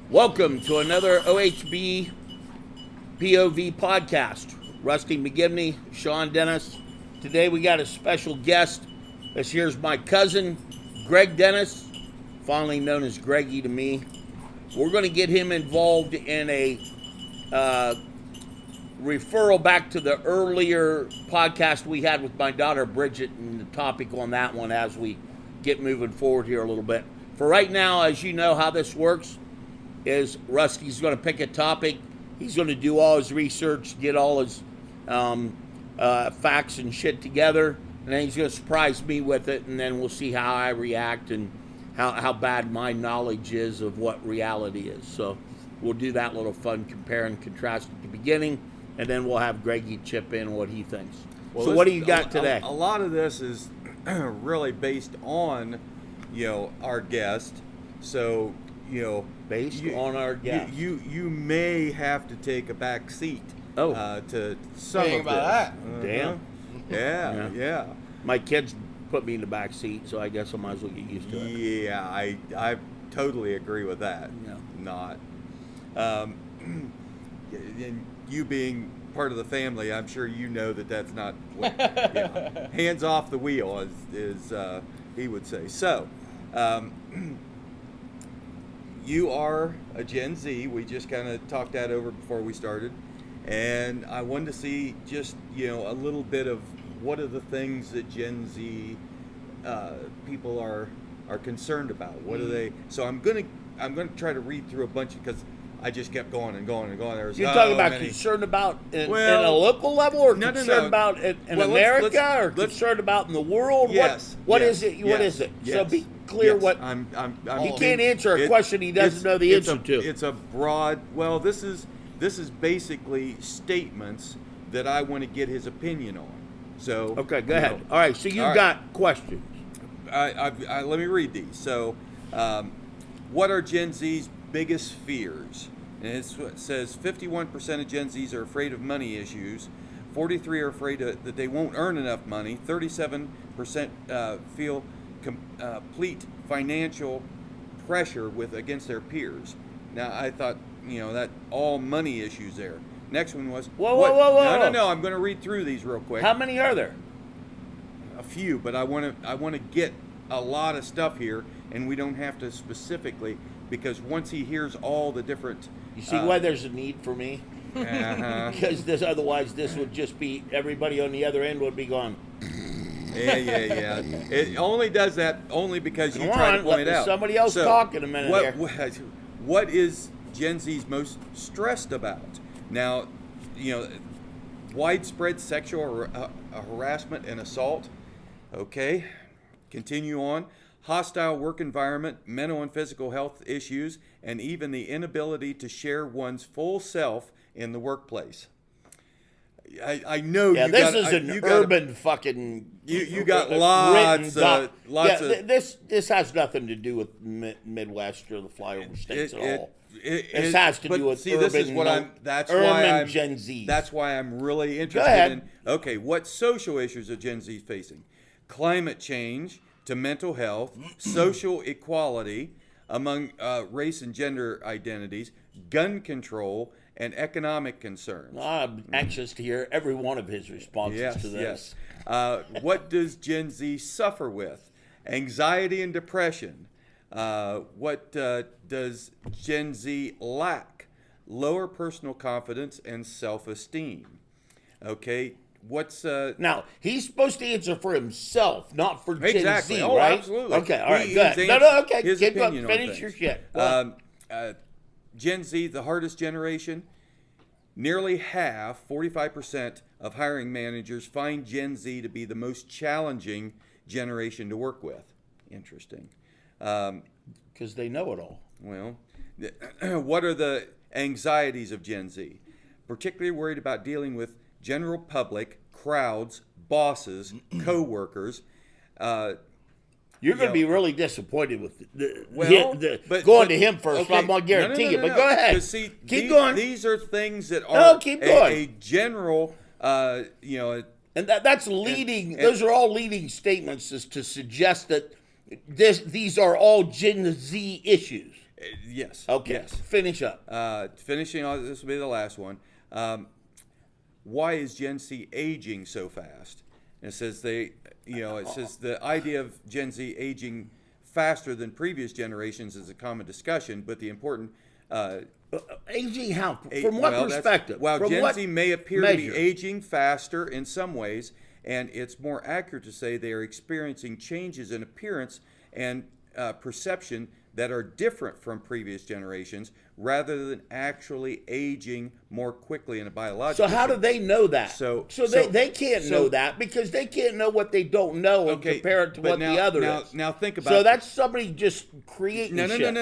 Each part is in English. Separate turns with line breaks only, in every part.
Welcome to another OHBOVPodcast. Rusty McGivney, Sean Dennis. Today we got a special guest. This here's my cousin, Greg Dennis, fondly known as Greggy to me. We're going to get him involved in a referral back to the earlier podcast we had with my daughter Bridget, and the topic on that one as we get moving forward here a little bit. For right now, as you know how this works, is Rusty's going to pick a topic. He's going to do all his research, get all his facts and shit together, and then he's going to surprise me with it, and then we'll see how I react and how bad my knowledge is of what reality is. So we'll do that little fun compare and contrast at the beginning, and then we'll have Greggy chip in what he thinks. Well, so what do you got today?
A lot of this is really based on, our guest. So,
based on our guest.
You may have to take a back seat to some of
about
this.
that.
Damn.
Yeah.
My kids put me in the back seat, so I guess I might as well get used to it.
Yeah, I totally agree with that.
Yeah.
Not. And you being part of the family, I'm sure you know that's not what, hands off the wheel, is he would say. So, you are a Gen Z. We just kind of talked that over before we started. And I wanted to see just, a little bit of what are the things that Gen Z people are concerned about. What are they? So I'm gonna try to read through a bunch because I just kept going and going and going.
You're talking about concerned about in a local level, or concerned about in America, or concerned about in the world?
Yes.
What is it? What is it?
Yes,
so be clear.
yes.
What he can't answer a question he doesn't know the answer to.
It's a broad. Well, this is basically statements that I want to get his opinion on. So
okay, go ahead. All right. So you've got questions.
Let me read these. So, what are Gen Z's biggest fears? And it says 51% of Gen Zs are afraid of money issues. 43% are afraid that they won't earn enough money. 37% feel complete financial pressure against their peers. Now, I thought, that all money issues there. Next one was
whoa.
No. I'm going to read through these real quick.
How many are there?
A few, but I want to get a lot of stuff here, and we don't have to specifically, because once he hears all the different.
You see why there's a need for me?
Uh-huh.
Because otherwise this would just be, everybody on the other end would be going.
Yeah. It only does that only because you try to point it out.
Somebody else talk in a minute.
What is Gen Z's most stressed about? Now, widespread sexual harassment and assault. Okay, continue on. Hostile work environment, mental and physical health issues, and even the inability to share one's full self in the workplace. I know.
Yeah, this is an urban fucking.
You got lots of.
This has nothing to do with Midwest or the flyover states at all. This has to do with urban.
This is what
Gen Z.
That's why I'm really interested in. Okay, what social issues are Gen Z facing? Climate change to mental health, social equality among race and gender identities, gun control, and economic concerns.
I'm anxious to hear every one of his responses to this.
Yes. What does Gen Z suffer with? Anxiety and depression. What does Gen Z lack? Lower personal confidence and self-esteem. Okay. What's
now he's supposed to answer for himself, not for Gen Z,
oh,
right?
Absolutely.
Okay, all right, good. No, okay.
His opinion on
finish your shit.
Gen Z, the hardest generation. Nearly half, 45% of hiring managers find Gen Z to be the most challenging generation to work with. Interesting.
Because they know it all.
Well, what are the anxieties of Gen Z? Particularly worried about dealing with general public, crowds, bosses, co-workers.
You're going to be really disappointed with going to him first. Okay. I'm going to guarantee you. But go ahead.
See,
keep going.
These are things that are
keep going.
A general,
And that's leading. Those are all leading statements to suggest that these are all Gen Z issues.
Yes.
Okay,
Yes.
finish up.
Finishing on, this will be the last one. Why is Gen Z aging so fast? And it says it says the idea of Gen Z aging faster than previous generations is a common discussion, but the important
Aging how? From what perspective?
While
From
Gen
what
Z may appear
measure?
to be aging faster in some ways, and it's more accurate to say they are experiencing changes in appearance and perception that are different from previous generations, rather than actually aging more quickly in a biological
So how do
sense.
they know that?
So
they can't know that because they can't know what they don't know and compare it to
but
what the other is.
Now think about
So that's somebody just creating
No.
shit.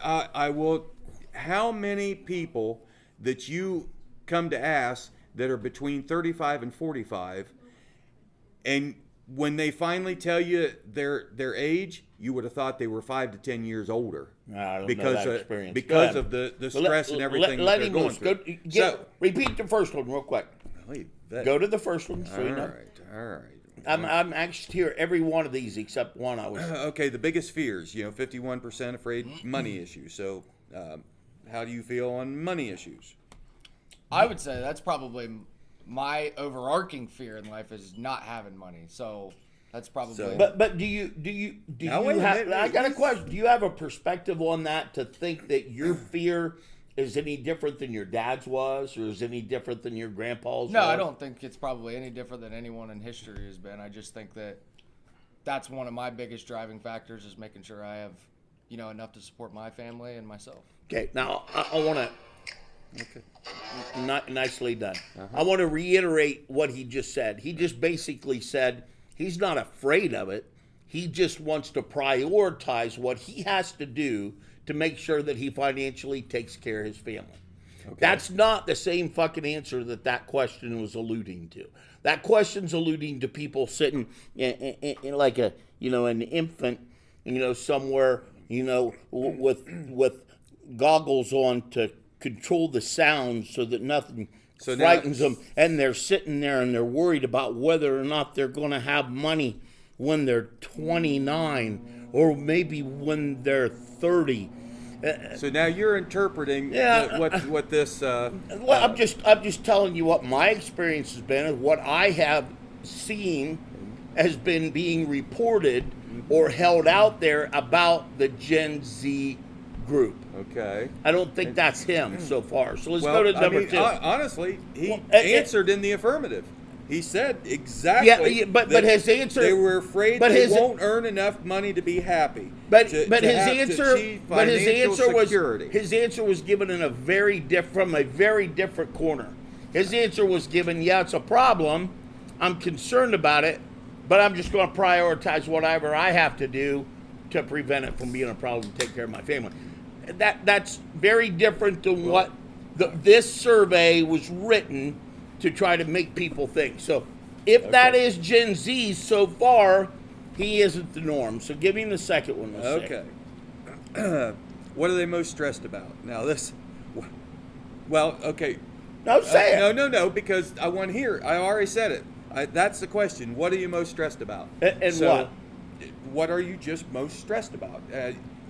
I will. How many people that you come to ask that are between 35 and 45, and when they finally tell you their age, you would have thought they were 5 to 10 years older
I don't
because
know that experience.
because of the stress and everything that they're going through.
Repeat the first one real quick. Go to the first one. So you know.
All right.
I'm anxious to hear every one of these except one I was.
Okay, the biggest fears. 51% afraid money issues. So, how do you feel on money issues?
I would say that's probably my overarching fear in life is not having money. So that's probably.
But do you
Now, wait a
have?
minute.
I got a question. Do you have a perspective on that to think that your fear is any different than your dad's was, or is any different than your grandpa's?
No,
was?
I don't think it's probably any different than anyone in history has been. I just think that that's one of my biggest driving factors is making sure I have, enough to support my family and myself.
Okay, now I want to.
Okay.
Nicely done. I want to reiterate what he just said. He just basically said he's not afraid of it. He just wants to prioritize what he has to do to make sure that he financially takes care of his family. Okay. That's not the same fucking answer that question was alluding to. That question's alluding to people sitting in like an infant, somewhere, with goggles on to control the sounds so that nothing frightens them, and they're sitting there and they're worried about whether or not they're going to have money when they're 29 or maybe when they're 30.
So now you're interpreting what this.
Well, I'm just telling you what my experience has been, and what I have seen has been being reported or held out there about the Gen Z group.
Okay.
I don't think that's him so far. So let's go to number two.
Honestly, he answered in the affirmative. He said exactly.
Yeah, but his answer.
They were afraid they won't earn enough money to be happy.
But his answer was given in from a very different corner. His answer was given, it's a problem. I'm concerned about it, but I'm just going to prioritize whatever I have to do to prevent it from being a problem, to take care of my family. That's very different than what this survey was written to try to make people think. So if that is Gen Z so far, he isn't the norm. So give him the second one.
Okay. What are they most stressed about? Now this, okay.
No, say it.
No, because I want to hear. I already said it. That's the question. What are you most stressed about?
And
so, what are you just most stressed about?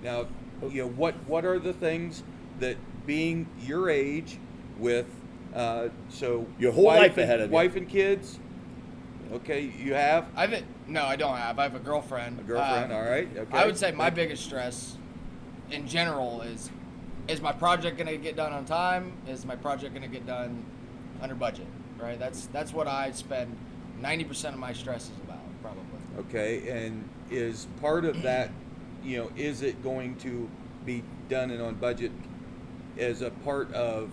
Now, what are the things that being your age with
your whole life ahead of you,
wife and kids? Okay, you have?
No, I don't have. I have a girlfriend.
All right. Okay.
I would say my biggest stress in general is my project going to get done on time? Is my project going to get done under budget? Right? That's what I spend 90% of my stress is about, probably.
Okay, and is part of that, is it going to be done and on budget as a part of,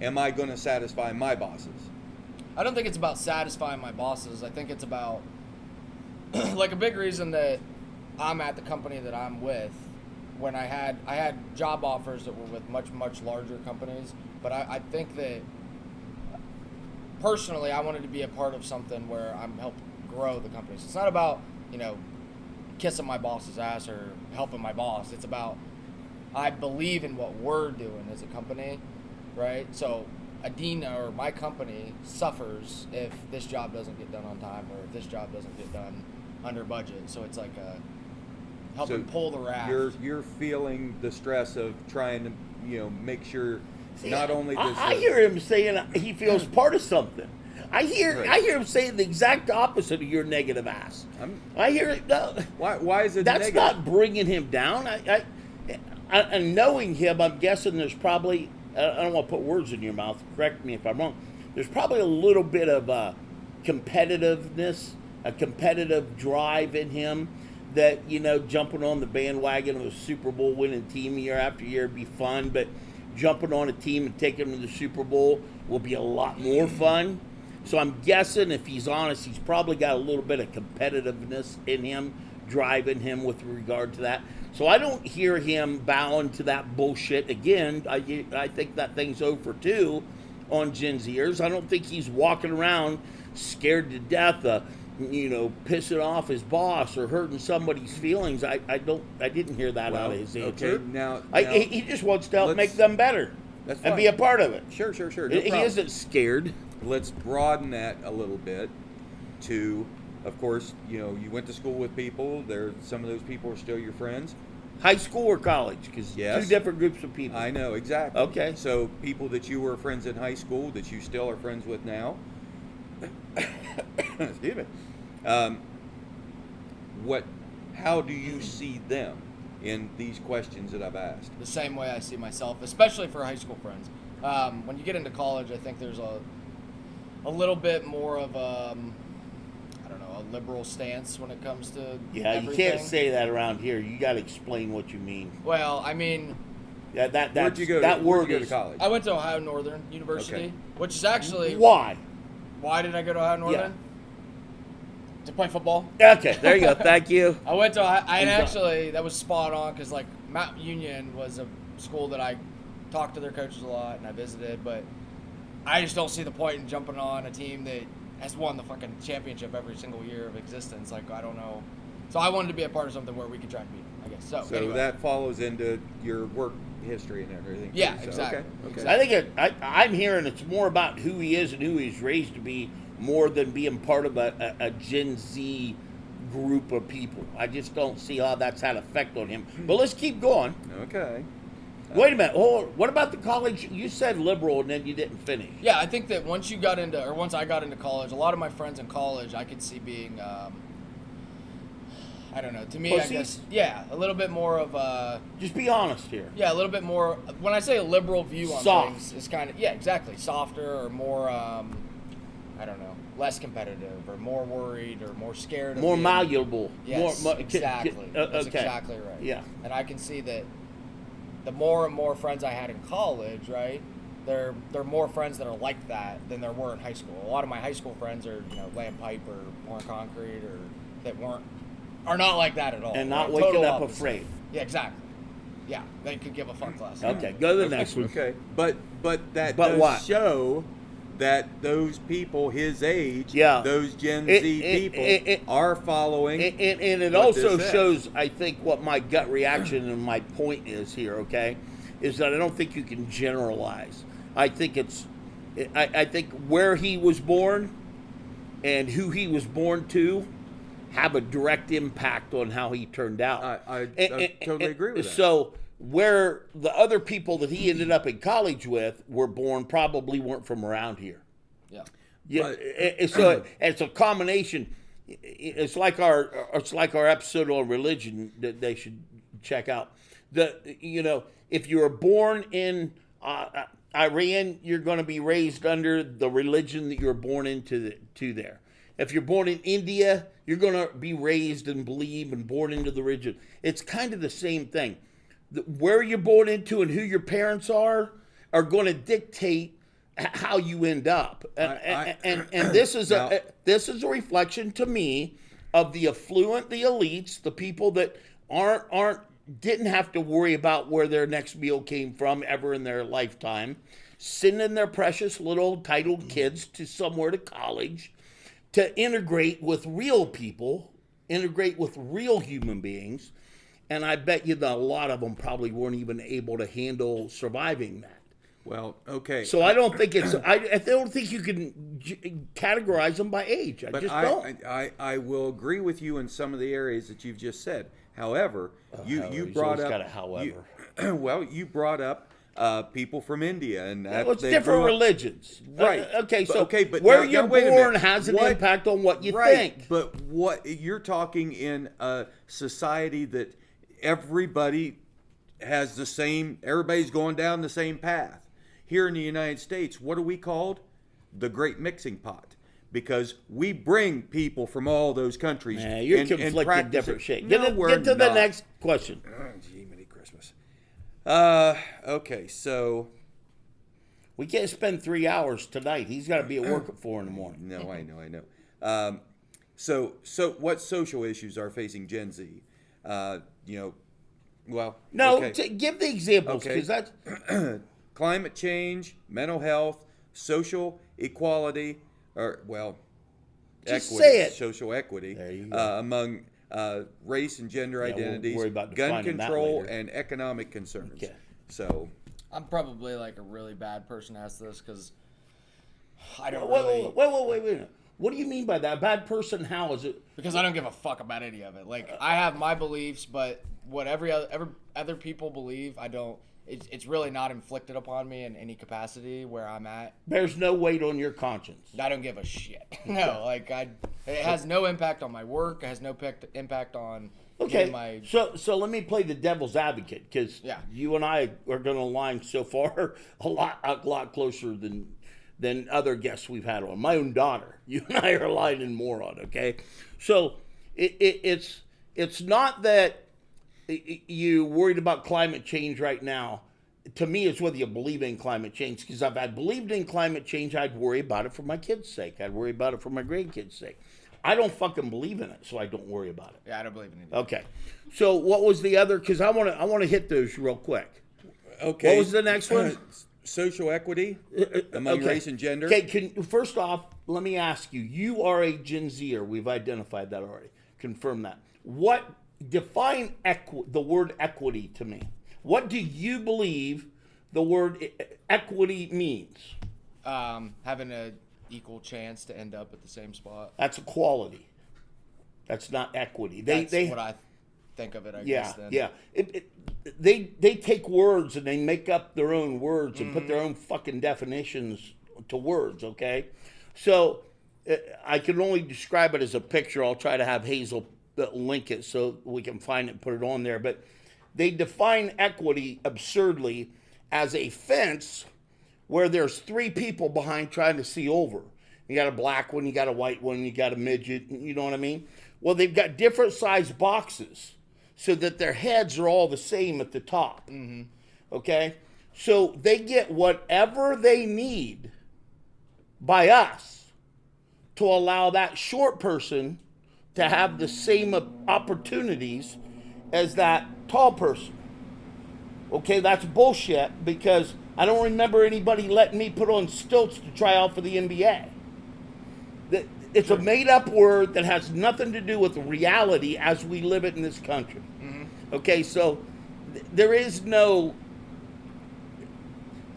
am I going to satisfy my bosses?
I don't think it's about satisfying my bosses. I think it's about, like, a big reason that I'm at the company that I'm with, when I had job offers that were with much, much larger companies, but I think that personally I wanted to be a part of something where I'm helping grow the company. So it's not about, kissing my boss's ass or helping my boss. It's about, I believe in what we're doing as a company, right? So Adina or my company suffers if this job doesn't get done on time or if this job doesn't get done under budget. So it's like helping pull the raft.
You're feeling the stress of trying to, make sure not only does
I hear him saying he feels part of something. I hear him saying the exact opposite of your negative ass. I hear it.
Why is it
that's
negative?
not bringing him down. And knowing him, I'm guessing there's probably, I don't want to put words in your mouth, correct me if I'm wrong, there's probably a little bit of competitiveness, a competitive drive in him that, jumping on the bandwagon of a Super Bowl winning team year after year would be fun, but jumping on a team and taking them to the Super Bowl will be a lot more fun. So I'm guessing, if he's honest, he's probably got a little bit of competitiveness in him, driving him with regard to that. So I don't hear him bowing to that bullshit again. I think that thing's over too on Gen Zers. I don't think he's walking around scared to death of, pissing off his boss or hurting somebody's feelings. I didn't hear that out of his answer.
Okay, now
he just wants to help make them better
That's
and
fine.
be a part of it.
Sure. No
He
problem.
isn't scared.
Let's broaden that a little bit to, of course, you went to school with people. Some of those people are still your friends.
High school or college? Because
Yes.
two different groups of people.
I know, exactly.
Okay.
So people that you were friends in high school that you still are friends with now. Excuse me. How do you see them in these questions that I've asked?
The same way I see myself, especially for high school friends. When you get into college, I think there's a little bit more of a liberal stance when it comes to everything.
You can't say that around here. You got to explain what you mean.
Well, I mean,
Where'd you go to college?
I went to Ohio Northern University, which is actually
Why?
Why did I go to Ohio Northern? To play football.
Okay, there you go. Thank you.
I went to actually that was spot on because Mount Union was a school that I talked to their coaches a lot and I visited, but I just don't see the point in jumping on a team that has won the fucking championship every single year of existence. I don't know. So I wanted to be a part of something where we could try and beat them, I guess. So anyway.
That follows into your work history and everything.
Yeah,
too,
exactly.
Okay.
I think I'm hearing it's more about who he is and who he's raised to be more than being part of a Gen Z group of people. I just don't see how that's had effect on him. But let's keep going.
Okay.
Wait a minute. Hold on. What about the college? You said liberal and then you didn't finish.
Yeah, I think that once I got into college, a lot of my friends in college I could see being, I don't know, to me,
Pussies?
I guess, yeah, a little bit more of a...
Just be honest here.
Yeah, a little bit more, when I say a liberal view on
Soft.
things, it's kind of, yeah, exactly, softer or more, I don't know, less competitive or more worried or more scared.
More
of being,
malleable.
Yes,
more,
exactly. That's
okay.
exactly right.
Yeah.
And I can see that the more and more friends I had in college, right, they're more friends that are like that than there were in high school. A lot of my high school friends are, laying pipe or pouring concrete or that are not like that at all.
And not
They're
waking
total
up
opposite.
afraid.
Yeah, exactly. Yeah, they could give a fuck less.
Okay, go to the next one.
Okay. But that
But
does
what?
show that those people his age,
Yeah.
those Gen Z people are following.
And it
what
also
this says.
shows, I think, what my gut reaction and my point is here, okay, is that I don't think you can generalize. I think I think where he was born and who he was born to have a direct impact on how he turned out.
I totally agree with that.
So where the other people that he ended up in college with were born probably weren't from around here.
Yeah.
Yeah, so it's a combination. It's like our episode on religion that they should check out. If you were born in Iran, you're going to be raised under the religion that you're born into there. If you're born in India, you're going to be raised and believe and born into the religion. It's kind of the same thing. Where you're born into and who your parents are going to dictate how you end up. And this is this is a reflection to me of the affluent, the elites, the people that didn't have to worry about where their next meal came from ever in their lifetime, sending their precious little titled kids to somewhere to college to integrate with real people, integrate with real human beings. And I bet you that a lot of them probably weren't even able to handle surviving that.
Well, okay.
So I don't think I don't think you can categorize them by age. I just don't.
I will agree with you in some of the areas that you've just said. However, you
He's
brought
always
up
got a however.
you brought up people from India, and
Well, it's
they
different
grew up-
religions.
Right.
Okay, so
but
where
now-
you're
now, wait a
born
minute.
has an
What-
impact on what you
right,
think.
But what you're talking in a society that everybody has the same, everybody's going down the same path. Here in the United States, what are we called? The Great Mixing Pot. Because we bring people from all those countries.
Yeah, you're
and
conflicting
practice
different
it.
shit.
No,
Get
we're
to the
not.
next question.
Oh, gee, Merry Christmas. Okay, so
We can't spend 3 hours tonight. He's got to be at work at 4 in the morning.
no, I know. So what social issues are facing Gen Z? Well,
No,
okay.
give the examples
Okay.
because that's
Climate change, mental health, social equality, or
Just
equity,
say it.
social equity
There you go.
among race and gender
Yeah, we'll
identities,
worry about
gun
defining that
control,
later.
and economic concerns.
Okay.
So,
I'm probably like a really bad person to ask this because I don't
wait,
really.
wait a minute. What do you mean by that? Bad person? How is it?
Because I don't give a fuck about any of it. Like I have my beliefs, but what every other people believe, I don't. It's really not inflicted upon me in any capacity where I'm at.
There's no weight on your conscience.
I don't give a shit. No, like it has no impact on my work. It has no impact on
Okay,
my.
so let me play the devil's advocate because
Yeah.
you and I are going to align so far a lot closer than other guests we've had on. My own daughter, you and I are aligning more on. Okay, so it's not that you worried about climate change right now. To me, it's whether you believe in climate change. Because if I believed in climate change, I'd worry about it for my kids' sake. I'd worry about it for my grandkids' sake. I don't fucking believe in it, so I don't worry about it.
Yeah, I don't believe in it.
Okay. So what was the other? Because I want to hit those real quick.
okay.
What was the next one?
Social equity among
Okay.
race and gender.
Okay. First off, let me ask you. You are a Gen Zer. We've identified that already. Confirm that. Define the word equity to me? What do you believe the word equity means?
Having a equal chance to end up at the same spot.
That's equality. That's not equity.
That's what I think of it. I guess. Then.
Yeah. They take words and they make up their own words and put their own fucking definitions to words. Okay, so I can only describe it as a picture. I'll try to have Hazel link it so we can find it and put it on there. But they define equity absurdly as a fence where there's three people behind trying to see over. You got a black one, you got a white one, you got a midget, you know what I mean? Well, they've got different sized boxes so that their heads are all the same at the top. Mm-hmm. Okay? So they get whatever they need by us to allow that short person to have the same opportunities as that tall person. Okay, that's bullshit because I don't remember anybody letting me put on stilts to try out for the NBA. It's a made-up word that has nothing to do with reality as we live it in this country. Mm-hmm. Okay, so there is no...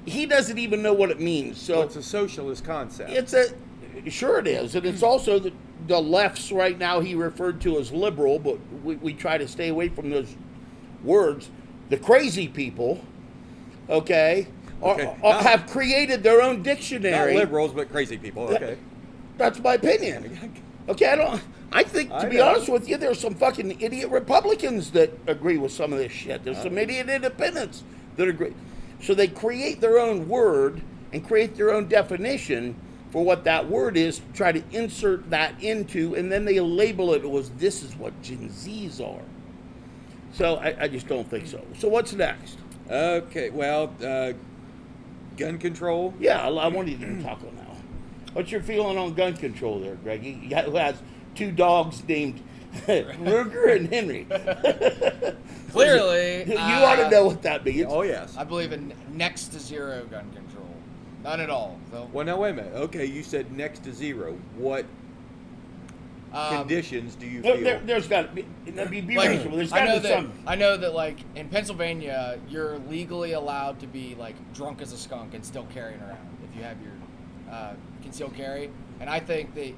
He doesn't even know what it means. So
it's a socialist concept.
Sure it is, and it's also the left's right now he referred to as liberal, but we try to stay away from those words. The crazy people, have created their own dictionary.
Not liberals, but crazy people. Okay.
That's my opinion. Okay, I think, to be honest with you, there's some fucking idiot Republicans that agree with some of this shit. There's some idiot independents that agree. So they create their own word and create their own definition for what that word is, try to insert that into, and then they label it as this is what Gen Zs are. So I just don't think so. So what's next?
Okay, well, gun control.
Yeah, I wanted you to talk on that one. What's your feeling on gun control there, Greg? Who has two dogs named Ruger and Henry?
Clearly,
you ought to know what that means.
Oh, yes.
I believe in next to zero gun control. None at all. So,
Well, now, wait a minute. Okay, you said next to zero. What conditions do you feel?
There's got to be
like,
reasonable. There's got to be some.
I know that, like, in Pennsylvania, you're legally allowed to be, like, drunk as a skunk and still carrying around if you have your concealed carry. And I think that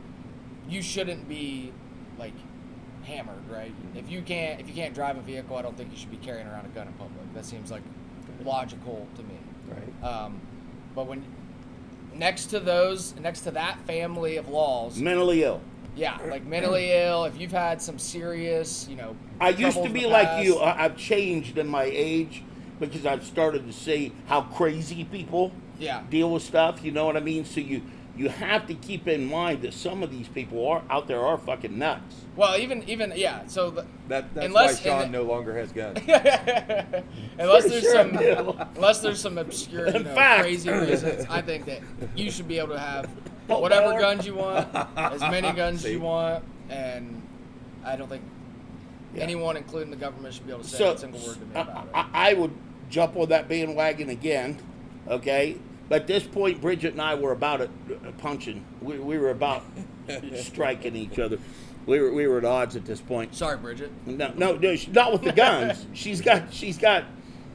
you shouldn't be, like, hammered, right? If you can't drive a vehicle, I don't think you should be carrying around a gun in public. That seems like logical to me.
Right.
But when next to that family of laws,
Mentally ill.
yeah, like mentally ill, if you've had some serious,
I used
troubles
to
in
be
the
like
past.
you. I've changed in my age because I've started to see how crazy people
Yeah.
deal with stuff. You know what I mean? So you have to keep in mind that some of these people are fucking nuts.
Well, even yeah. So
That's
unless-
why Sean no longer has guns.
unless
Pretty
there's
sure I
some
do.
unless there's some obscure,
In fact-
crazy reasons, I think that you should be able to have
Oh,
whatever
Lord.
guns you want, as many guns as
See?
you want, and I don't think
Yeah.
anyone, including the government, should be able to say
So
a single word to me about it.
I would jump on that bandwagon again, okay? But at this point, Bridget and I were about it punching. We were about striking each other. We were at odds at this point.
Sorry, Bridget.
No, not with the guns. She's got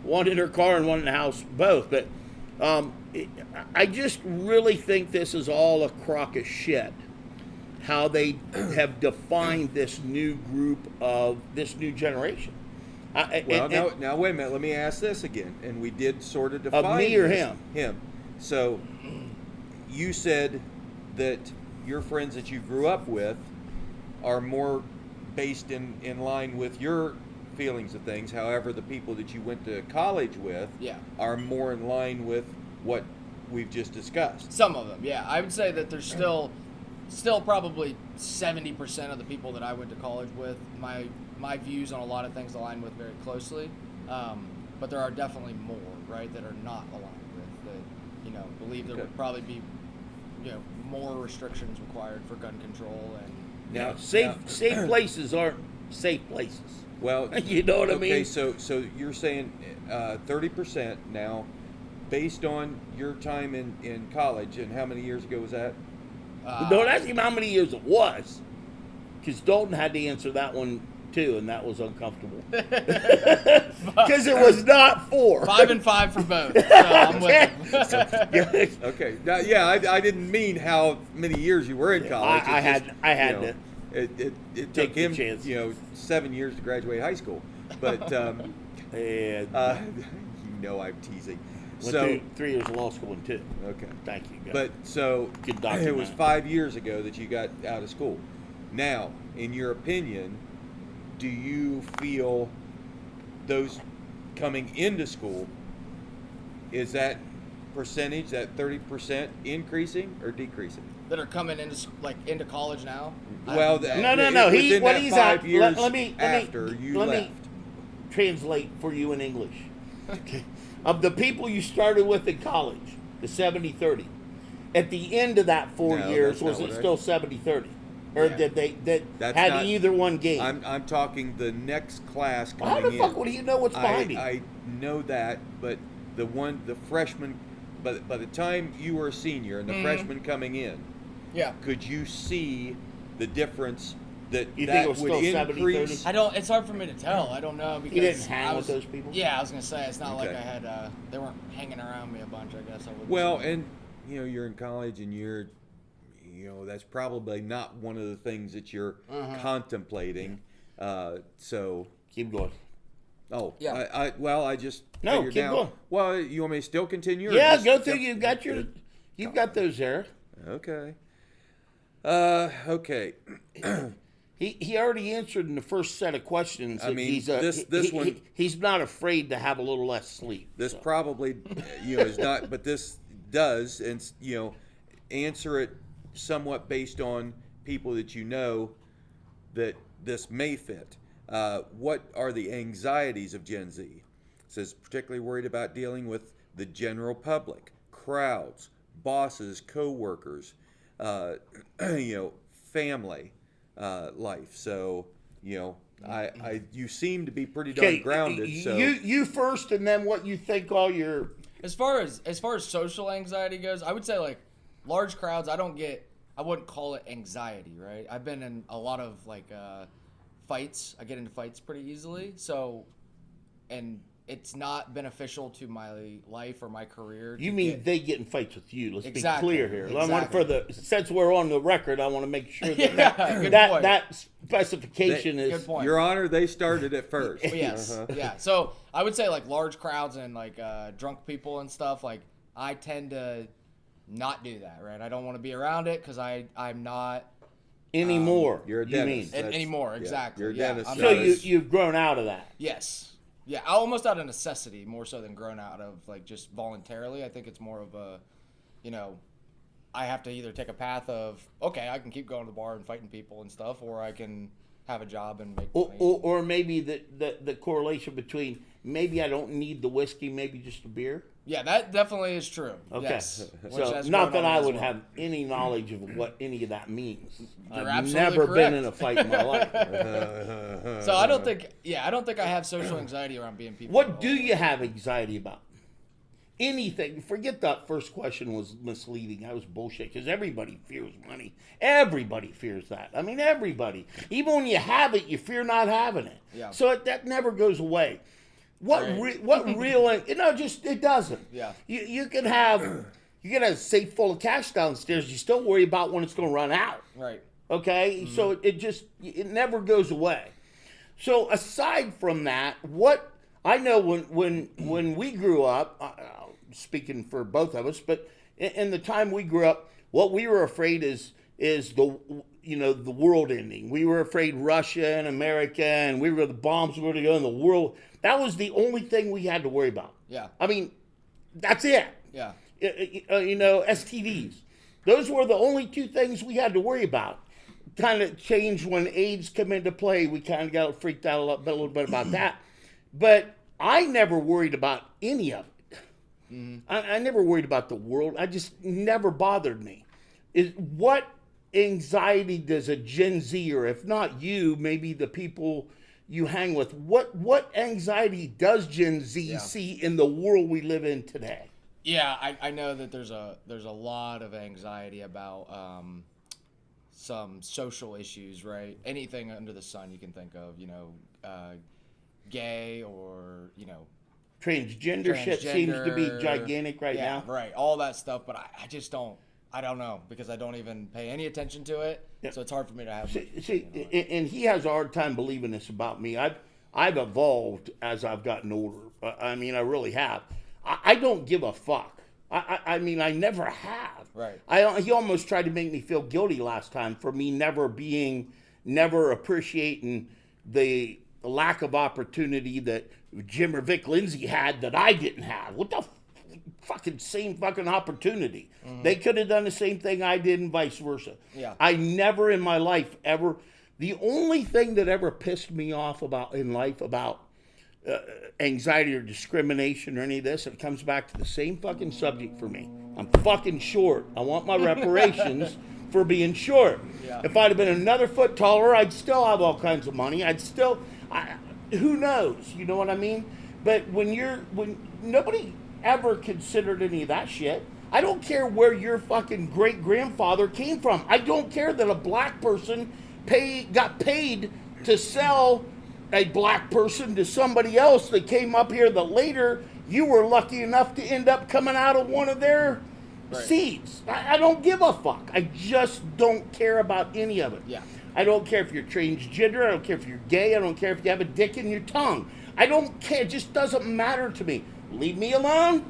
one in her car and one in the house, both. But I just really think this is all a crock of shit. How they have defined this new group of this new generation.
Now wait a minute. Let me ask this again. And we did sort of define
me or
this.
him?
Him. So you said that your friends that you grew up with are more based in line with your feelings of things. However, the people that you went to college with
Yeah.
are more in line with what we've just discussed.
Some of them, yeah. I would say that there's still probably 70% of the people that I went to college with, my views on a lot of things align with very closely. But there are definitely more, right, that are not aligned with, that, believe there
Okay.
would probably be, more restrictions required for gun control and.
Now, safe places aren't safe places.
Well,
You know what I
okay,
mean?
so you're saying 30% now, based on your time in college, and how many years ago was that?
Don't ask him how many years it was, because Dalton had to answer that one too, and that was uncomfortable. Because it was not 4.
5 and 5 for both. So I'm with them.
Okay, now, yeah, I didn't mean how many years you were in college.
I
It's
had
just,
to.
It
take
took
the
him,
chance.
7 years to graduate high school, but
And
I'm teasing.
went
So
through 3 years of law school and 2.
okay.
Thank you.
But so
Good
it
document.
was 5 years ago that you got out of school. Now, in your opinion, do you feel those coming into school, is that percentage, that 30%, increasing or decreasing?
That are coming into college now.
Well,
No.
within
What
that
he's
5
at.
years
Let me
you left.
translate for you in English. Of the people you started with in college, the 70-30. At the end of that 4
No,
years,
that's not
was it
what I-
still 70-30? Or
Yeah.
did they
That's
had
not-
either one game?
I'm talking the next class
Well, how
coming
the
in.
fuck would you know what's behind him?
I know that, but the freshman, but by the time you were a senior and the freshman coming in,
Yeah.
could you see the difference that
You think
that
it was
would
still 70-30?
increase?
I don't. It's hard for me to tell. I don't know because
didn't hang
I
with
was,
those people?
Yeah, I was gonna say it's not like
Okay.
I had. They weren't hanging around me a bunch. I guess I would.
Well, and you're in college and you're, that's probably not one of the things that you're contemplating. So,
Keep going.
Yeah.
I just
No,
figured
keep
now.
going.
Well, you want me to still continue? Or
Yeah,
just
go through.
jump-
You've got those there.
Okay. Okay.
He already answered in the first set of questions.
I
that
mean,
he's,
this one-
he's not afraid to have a little less sleep.
This
so.
probably, is not, but this does, and answer it somewhat based on people that that this may fit. What are the anxieties of Gen Z? It says particularly worried about dealing with the general public, crowds, bosses, co-workers, family life. So, you seem to be pretty darn grounded. So
you first, and then what you think all your.
as far as social anxiety goes, I would say like large crowds. I wouldn't call it anxiety, right? I've been in a lot of fights. I get into fights pretty easily. So, and it's not beneficial to my life or my career.
You mean they get in fights with you? Let's
Exactly,
be clear here. I want
exactly.
since we're on the record, I want to make sure that
Good
that,
point.
that specification is.
Good point.
Your Honor, they started it first.
Yes, yeah. So I would say like large crowds and like drunk people and stuff. Like I tend to not do that, right? I don't want to be around it because I'm not
Anymore.
You're a
you
dentist.
mean.
anymore.
Yeah,
Exactly.
you're a
Yeah,
dentist.
I'm
So
not-
you've grown out of that.
Yes. Yeah, almost out of necessity, more so than grown out of like just voluntarily. I think it's more of a, I have to either take a path of, okay, I can keep going to the bar and fighting people and stuff, or I can have a job and make money.
Or maybe the correlation between maybe I don't need the whiskey, maybe just a beer.
Yeah, that definitely is true.
Okay.
Yes. Which
So
has
not
grown
that
on
I
as
would
well.
have any knowledge of what any of that means.
You're
I've
absolutely
never
correct.
been in a fight in my life.
So I don't think I have social anxiety around being people.
What do you have anxiety about? Anything. Forget that first question was misleading. That was bullshit because everybody fears money. Everybody fears that. I mean, everybody. Even when you have it, you fear not having it.
Yeah.
So that never goes away. What
Right.
what real? It doesn't.
Yeah.
You can have a safe full of cash downstairs. You still worry about when it's going to run out.
Right.
Okay, so it never goes away. So aside from that, what I know when we grew up, speaking for both of us, but in the time we grew up, what we were afraid is the world ending. We were afraid Russia and America, and the bombs were going to go in the world. That was the only thing we had to worry about.
Yeah.
I mean, that's it.
Yeah.
STDs. Those were the only two things we had to worry about. Kind of changed when AIDS came into play. We kind of got freaked out a little bit about that. But I never worried about any of it. Mm-hmm. I never worried about the world. I just never bothered me. What anxiety does a Gen Z, or if not you, maybe the people you hang with, what anxiety does Gen Z see in the world we live in today?
Yeah, I know that there's a lot of anxiety about some social issues, right? Anything under the sun you can think of, gay or
Transgender shit seems to be gigantic right now.
Right, all that stuff. But I just don't. I don't know because I don't even pay any attention to it. Yeah. So it's hard for me to have.
And he has a hard time believing this about me. I've evolved as I've gotten older. I mean, I really have. I don't give a fuck. I mean, I never have.
Right.
He almost tried to make me feel guilty last time for me never appreciating the lack of opportunity that Jim or Vic Lindsay had that I didn't have. What the fucking same fucking opportunity. Mm-hmm. They could have done the same thing I did and vice versa.
Yeah.
I never in my life ever, the only thing that ever pissed me off about anxiety or discrimination or any of this, it comes back to the same fucking subject for me. I'm fucking short. I want my reparations for being short.
Yeah.
If I'd have been another foot taller, I'd still have all kinds of money. Who knows? You know what I mean? But when nobody ever considered any of that shit. I don't care where your fucking great grandfather came from. I don't care that a black person got paid to sell a black person to somebody else that came up here that later you were lucky enough to end up coming out of one of their seats. I don't give a fuck. I just don't care about any of it.
Yeah.
I don't care if you're transgender. I don't care if you're gay. I don't care if you have a dick in your tongue. I don't care. It just doesn't matter to me. Leave me alone.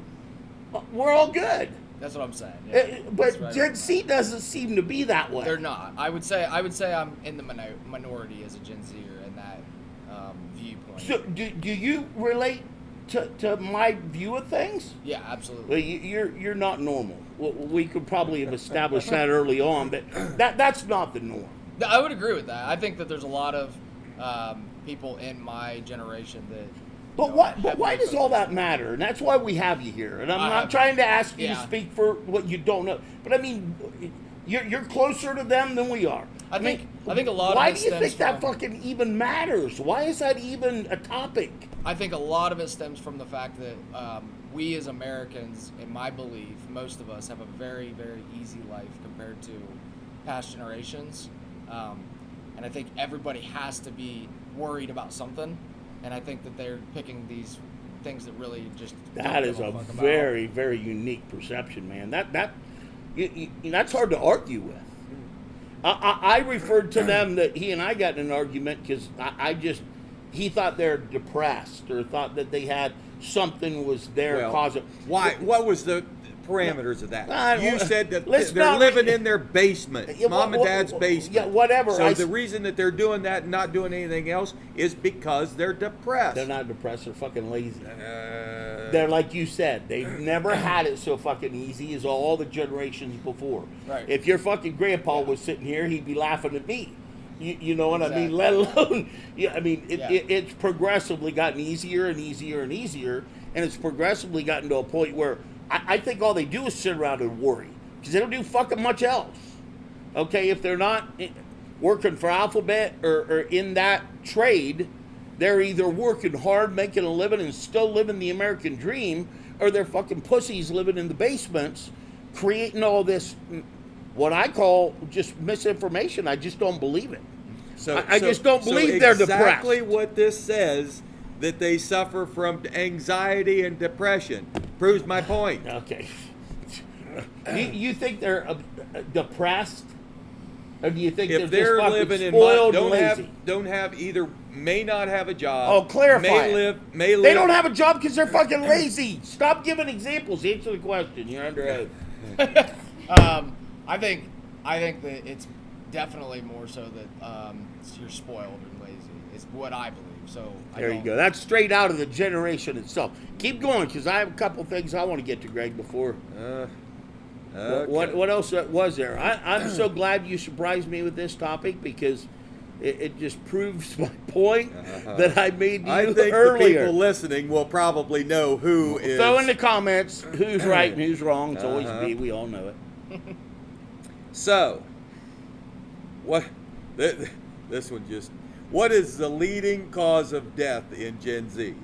We're all good.
That's what I'm saying. Yeah.
But
right
Gen Z doesn't seem to be that way.
They're not. I would say I'm in the minority as a Gen Zer in that viewpoint.
So do you relate to my view of things?
Yeah, absolutely.
Well, you're not normal. Well, we could probably have established that early on, but that's not the norm.
I would agree with that. I think that there's a lot of people in my generation that.
But why does all that matter? And that's why we have you here. And I'm not trying to ask you to speak for what you don't know. But I mean, you're closer to them than we are.
I think a lot of it
why do you
stems
think that
from-
fucking even matters? Why is that even a topic?
I think a lot of it stems from the fact that we as Americans, in my belief, most of us have a very, very easy life compared to past generations. And I think everybody has to be worried about something. And I think that they're picking these things that really just
That is a very, very unique perception, man. That's hard to argue with. I referred to them that he and I got in an argument because he thought they're depressed or thought that they had something was their cause of.
Why? What was the parameters of that? You said that
let's
they're
not-
living in their basement,
Yeah,
mom and dad's basement.
Yeah, whatever.
So the reason that they're doing that and not doing anything else is because they're depressed.
They're not depressed. They're fucking lazy. They're like you said. They've never had it so fucking easy as all the generations before.
Right.
If your fucking grandpa was sitting here, he'd be laughing at me. You know what I mean?
Exactly.
Let alone, I mean,
Yeah.
it's progressively gotten easier and easier and easier, and it's progressively gotten to a point where I think all they do is sit around and worry because they don't do fucking much else. Okay, if they're not working for Alphabet or in that trade, they're either working hard, making a living, and still living the American dream, or they're fucking pussies living in the basements, creating all this, what I call just misinformation. I just don't believe it. I just don't believe they're depressed.
Exactly what this says, that they suffer from anxiety and depression, proves my point.
Okay. You think they're depressed? Or do you think
If
they're
they're
just
living
fucking
in
spoiled and lazy?
don't have either, may not have a job.
Oh, clarify
May
it.
live.
They don't have a job because they're fucking lazy. Stop giving examples. Answer the question. You're under oath.
I think that it's definitely more so that you're spoiled and lazy. It's what I believe. So
There you go. That's straight out of the generation itself. Keep going, because I have a couple things I want to get to, Greg, before.
Okay.
What else was there? I'm so glad you surprised me with this topic because it just proves my point that I made to you
I think
earlier.
the people listening will probably know who is.
Throw in the comments who's right and who's wrong. It's always me. We all know it.
So, what? This one just. What is the leading cause of death in Gen Z?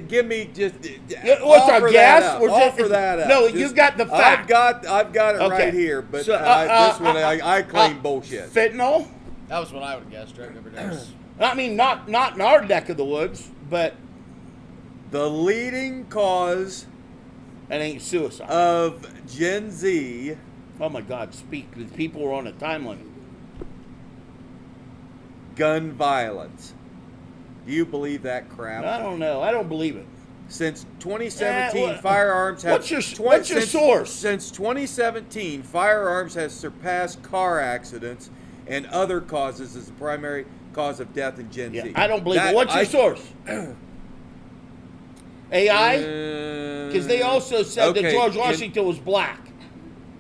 Give me just.
What's our
offer
guess?
that up.
We're just-
Offer that up.
No,
Just-
you've got the fact.
I've got it
Okay.
right here, but
So,
this one I claim bullshit.
Fentanyl?
that was what I would have guessed. Drug overdose.
I mean, not in our neck of the woods, but
The leading cause
it ain't suicide.
of Gen Z.
Oh my God! Speak. The people are on a time limit.
Gun violence. Do you believe that crap?
I don't know. I don't believe it.
Since 2017,
what-
firearms have.
what's your source?
Since 2017, firearms has surpassed car accidents and other causes as the primary cause of death in Gen
Yeah,
Z.
I don't believe it. What's your source? AI? Because they also said that George Washington was black.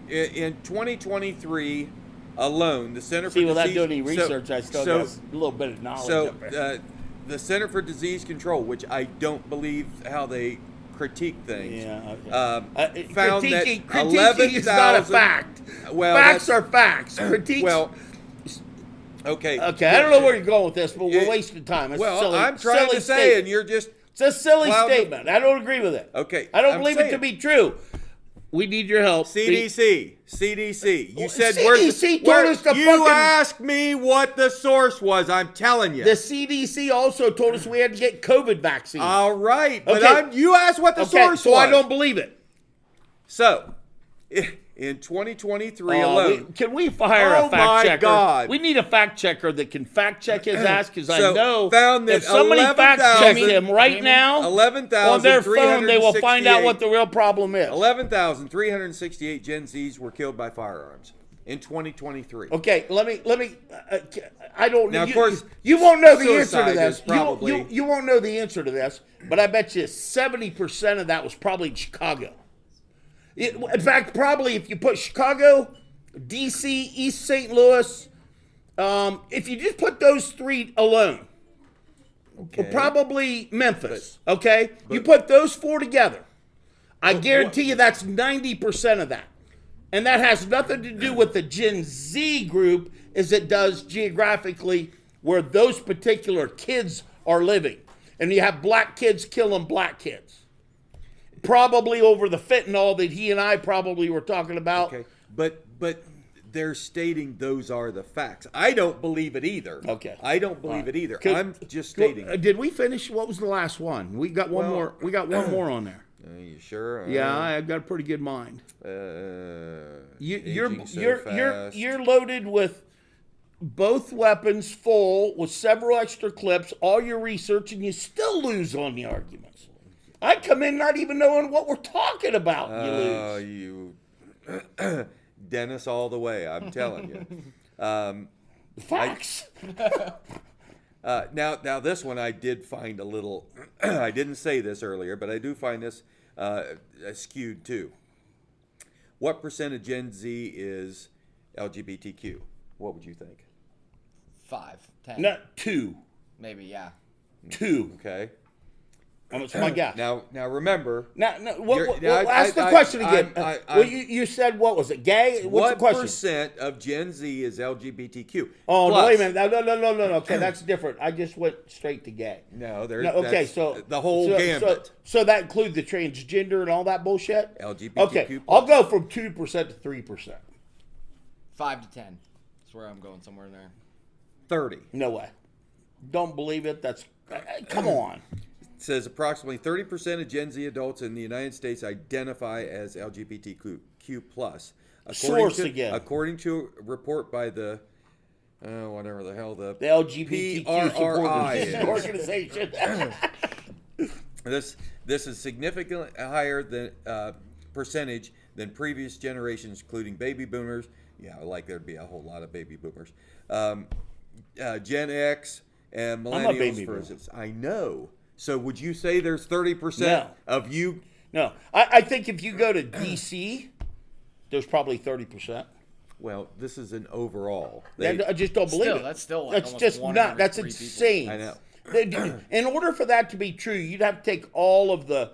In 2023 alone, the Center for
See, without
Disease.
doing any research, I still got a little bit of knowledge up there.
The Center for Disease Control, which I don't believe how they critique things,
Yeah.
found that
critiquing is not a
11,000
fact.
Well,
Facts
that's-
are facts. Critiques.
Well, okay.
Okay, I don't know where you're going with this, but we're wasting time. It's
Well,
silly,
I'm trying
silly
to say,
statement.
and you're just
It's a silly
clouding-
statement. I don't agree with it.
Okay,
I don't
I'm
believe it to
saying.
be true. We need your help.
CDC. You
Well,
said
CDC told us to
you
fucking-
asked me what the source was. I'm telling you.
The CDC also told us we had to get COVID vaccine.
All right, but
Okay.
you asked what the
okay,
source
so
was.
I don't believe it.
So, in 2023 alone.
Can we fire
Oh
a fact
my
checker?
God.
We need a fact checker that can fact check his ass because I
So,
know
found that
if somebody fact checks
11,000
him right now on their phone, they will find out what the real problem is.
11,368 Gen Zs were killed by firearms in 2023.
Okay, let me. I don't know.
Now, of course,
you won't know the answer to
suicide
this.
is probably-
You won't know the answer to this, but I bet you 70% of that was probably in Chicago. In fact, probably if you put Chicago, D.C., East St. Louis, if you just put those three alone, probably Memphis, okay? You put those four together, I guarantee you that's 90% of that. And that has nothing to do with the Gen Z group as it does geographically where those particular kids are living. And you have black kids killing black kids. Probably over the fentanyl that he and I probably were talking about.
Okay, but they're stating those are the facts. I don't believe it either.
Okay.
I don't believe it either.
'Cause-
I'm just stating it.
Did we finish? What was the last one? We got one more. We got one more on there.
Are you sure?
Yeah, I've got a pretty good mind.
Aging so fast.
You're loaded with both weapons full with several extra clips, all your research, and you still lose on the arguments. I come in not even knowing what we're talking about. You lose.
Dennis all the way, I'm telling you.
Facts.
Now this one I did find a little, I didn't say this earlier, but I do find this skewed too. What percent of Gen Z is LGBTQ? What would you think?
5, 10.
No, 2.
Maybe, yeah.
2.
Okay.
What's my guess?
Now remember.
Ask the question again. You said, what was it? Gay? What's
What
the question?
percent of Gen Z is LGBTQ?
Oh,
Plus,
no, wait a minute. No. Okay, that's different. I just went straight to gay.
No, there's
Okay, so
the whole gambit.
So that includes the transgender and all that bullshit?
LGBTQ+.
Okay, I'll go from 2% to 3%.
5 to 10. That's where I'm going, somewhere in there.
30.
No way. Don't believe it. That's come on.
It says approximately 30% of Gen Z adults in the United States identify as LGBTQ+.
Source again.
According to a report by the whatever the hell the
LGBTQ
PRRI
supporters
is.
organization.
This is significantly higher than percentage than previous generations, including baby boomers. Yeah, like there'd be a whole lot of baby boomers. Gen X and millennials,
I'm a baby
for
boomer.
instance. I know. So would you say there's 30%
No.
of you?
No, I think if you go to DC, there's probably 30%.
Well, this is an overall.
I just don't believe
Still,
it.
that's still like
that's
almost
just
one
not.
every
That's
3 people.
insane.
I know.
In order for that to be true, you'd have to take all of the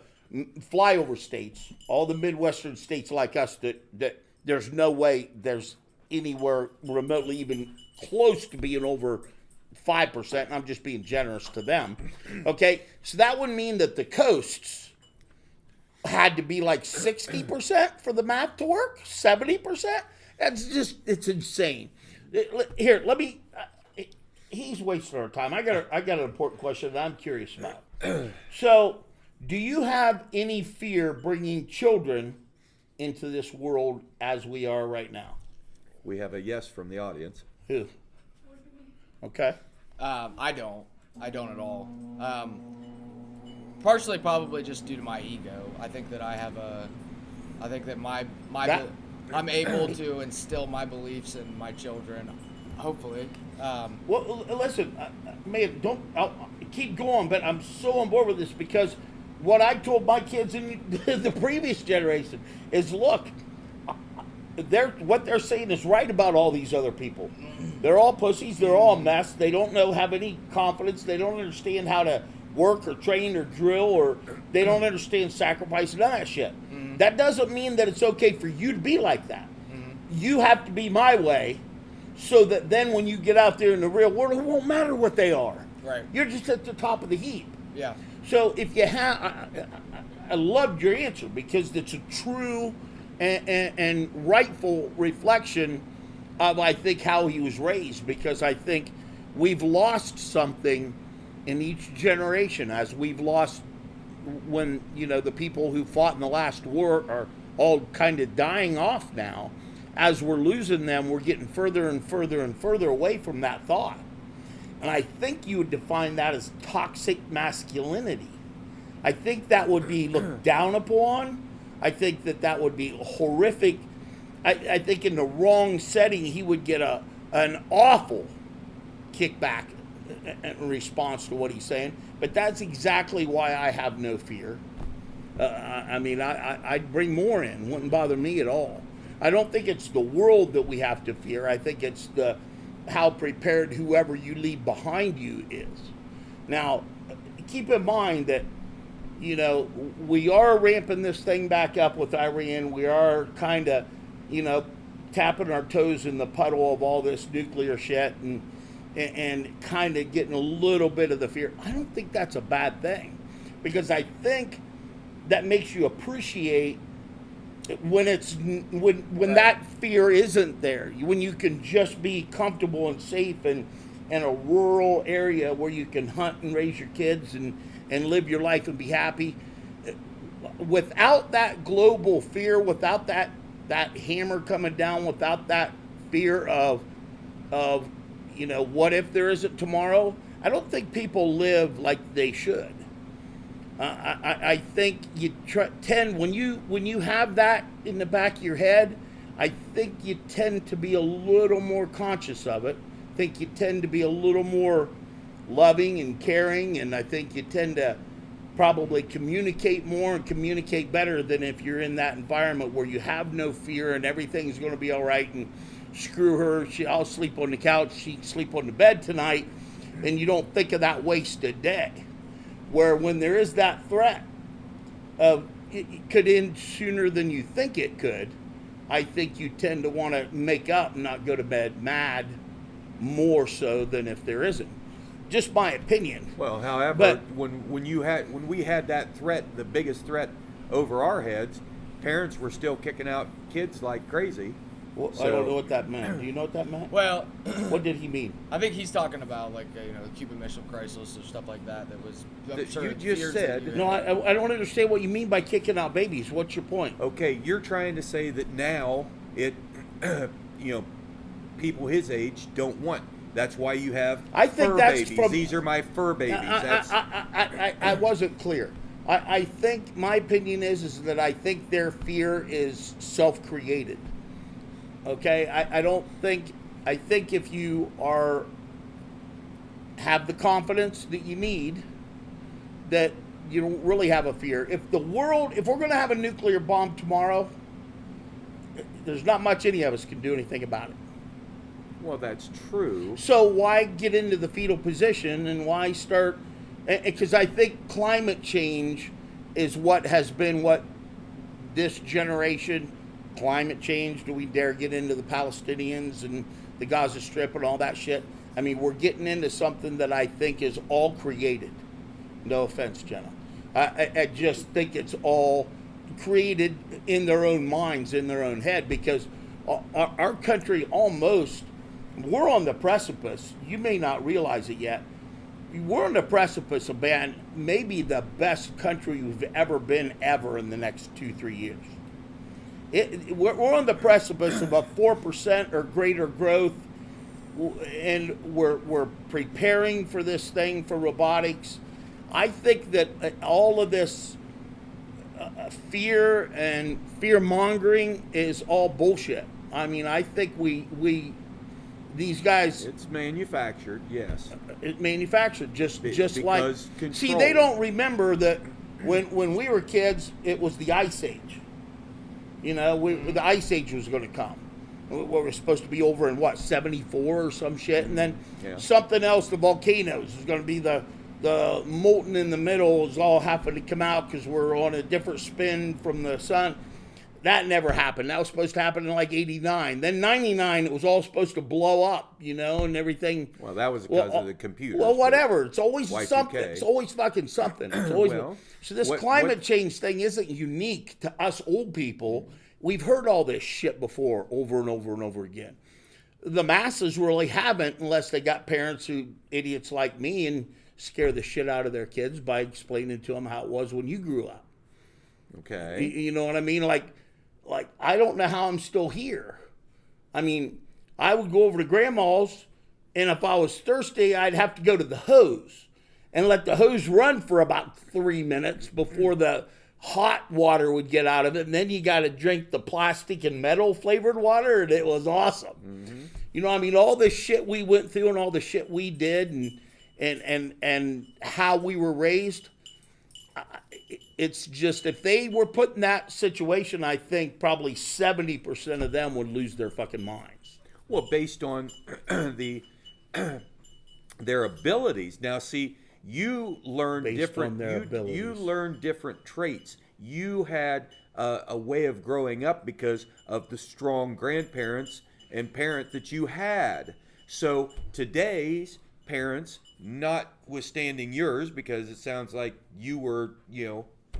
flyover states, all the Midwestern states like us that there's no way there's anywhere remotely even close to being over 5%. And I'm just being generous to them. Okay, so that would mean that the coasts had to be like 60% for the math to work. 70%. It's insane. Here, let me. He's wasting our time. I got an important question that I'm curious about. So, do you have any fear bringing children into this world as we are right now?
We have a yes from the audience.
Who? Okay.
I don't at all. Partially, probably just due to my ego. I think that I'm able to instill my beliefs in my children. Hopefully.
Well, listen, man, I'll keep going, but I'm so on board with this because what I told my kids in the previous generation is, look, what they're saying is right about all these other people. They're all pussies. They're all a mess. They don't have any confidence. They don't understand how to work or train or drill, or they don't understand sacrifice and all that shit. Mm-hmm. That doesn't mean that it's okay for you to be like that. Mm-hmm. You have to be my way so that then when you get out there in the real world, it won't matter what they are.
Right.
You're just at the top of the heap.
Yeah.
So if you have, I loved your answer because it's a true and rightful reflection of, I think, how he was raised, because I think we've lost something in each generation, as we've lost when, the people who fought in the last war are all kind of dying off now. As we're losing them, we're getting further and further and further away from that thought. And I think you would define that as toxic masculinity. I think that would be looked down upon. I think that would be horrific. I think in the wrong setting, he would get an awful kickback in response to what he's saying. But that's exactly why I have no fear. I'd bring more in. Wouldn't bother me at all. I don't think it's the world that we have to fear. I think it's how prepared whoever you leave behind you is. Now, keep in mind that, we are ramping this thing back up with Iran. We are kind of, tapping our toes in the puddle of all this nuclear shit and kind of getting a little bit of the fear. I don't think that's a bad thing, because I think that makes you appreciate when when
Right.
that fear isn't there, when you can just be comfortable and safe in a rural area where you can hunt and raise your kids and live your life and be happy, without that global fear, without that hammer coming down, without that fear of what if there isn't tomorrow, I don't think people live like they should. I think you tend, when you have that in the back of your head, I think you tend to be a little more conscious of it. I think you tend to be a little more loving and caring, and I think you tend to probably communicate more and communicate better than if you're in that environment where you have no fear and everything's going to be all right, and screw her, I'll sleep on the couch, she sleep on the bed tonight, and you don't think of that wasted day. Where when there is that threat of it could end sooner than you think it could, I think you tend to want to make up and not go to bed mad more so than if there isn't. Just my opinion.
Well, however,
But
when we had that threat, the biggest threat over our heads, parents were still kicking out kids like crazy.
well, I don't know what that meant. Do you know what that meant?
Well,
What did he mean?
I think he's talking about like the Cuban Missile Crisis or stuff like that. That was I'm
That
sure
you
it
just
fears
said-
that you
No,
had.
I don't understand what you mean by kicking out babies. What's your point?
Okay, you're trying to say that now it, people his age don't want. That's why you have
I think
fur
that's
babies.
from-
These are my fur babies. That's
I wasn't clear. I think my opinion is that I think their fear is self-created. Okay, I don't think. I think if you have the confidence that you need, that you don't really have a fear. If we're going to have a nuclear bomb tomorrow, there's not much any of us can do anything about it.
well, that's true.
So why get into the fetal position and why start? Because I think climate change is what has been what this generation. Climate change. Do we dare get into the Palestinians and the Gaza Strip and all that shit? I mean, we're getting into something that I think is all created. No offense, Jenna. I just think it's all created in their own minds, in their own head, because our country almost, we're on the precipice. You may not realize it yet. We're on the precipice of being maybe the best country we've ever been ever in the next 2-3 years. We're on the precipice of a 4% or greater growth, and we're preparing for this thing for robotics. I think that all of this fear and fear mongering is all bullshit. I mean, I think these guys,
It's manufactured, yes.
it manufactured just
Because
like.
control.
See, they don't remember that when we were kids, it was the Ice Age. The Ice Age was going to come. We were supposed to be over in 74 or some shit, and then something else. The volcanoes is going to be the molten in the middle is all having to come out because we're on a different spin from the sun. That never happened. That was supposed to happen in like 89. Then 99, it was all supposed to blow up, and everything.
Well, that was because of the computers.
Well, whatever. It's always
Y2K.
something. It's always fucking something. It's always
Well,
so this
what-
climate change thing isn't unique to us old people. We've heard all this shit before, over and over and over again. The masses really haven't, unless they got parents who idiots like me and scare the shit out of their kids by explaining to them how it was when you grew up.
Okay.
You know what I mean? Like I don't know how I'm still here. I mean, I would go over to grandma's, and if I was thirsty, I'd have to go to the hose and let the hose run for about 3 minutes before the hot water would get out of it, and then you got to drink the plastic and metal flavored water, and it was awesome. Mm-hmm. I mean, all this shit we went through and all the shit we did and how we were raised. It's just, if they were put in that situation, I think probably 70% of them would lose their fucking minds.
Well, based on their abilities. Now, see, you learned
Based
different.
on their
You
abilities.
learned different traits. You had a way of growing up because of the strong grandparents and parent that you had. So today's parents, notwithstanding yours, because it sounds like you were,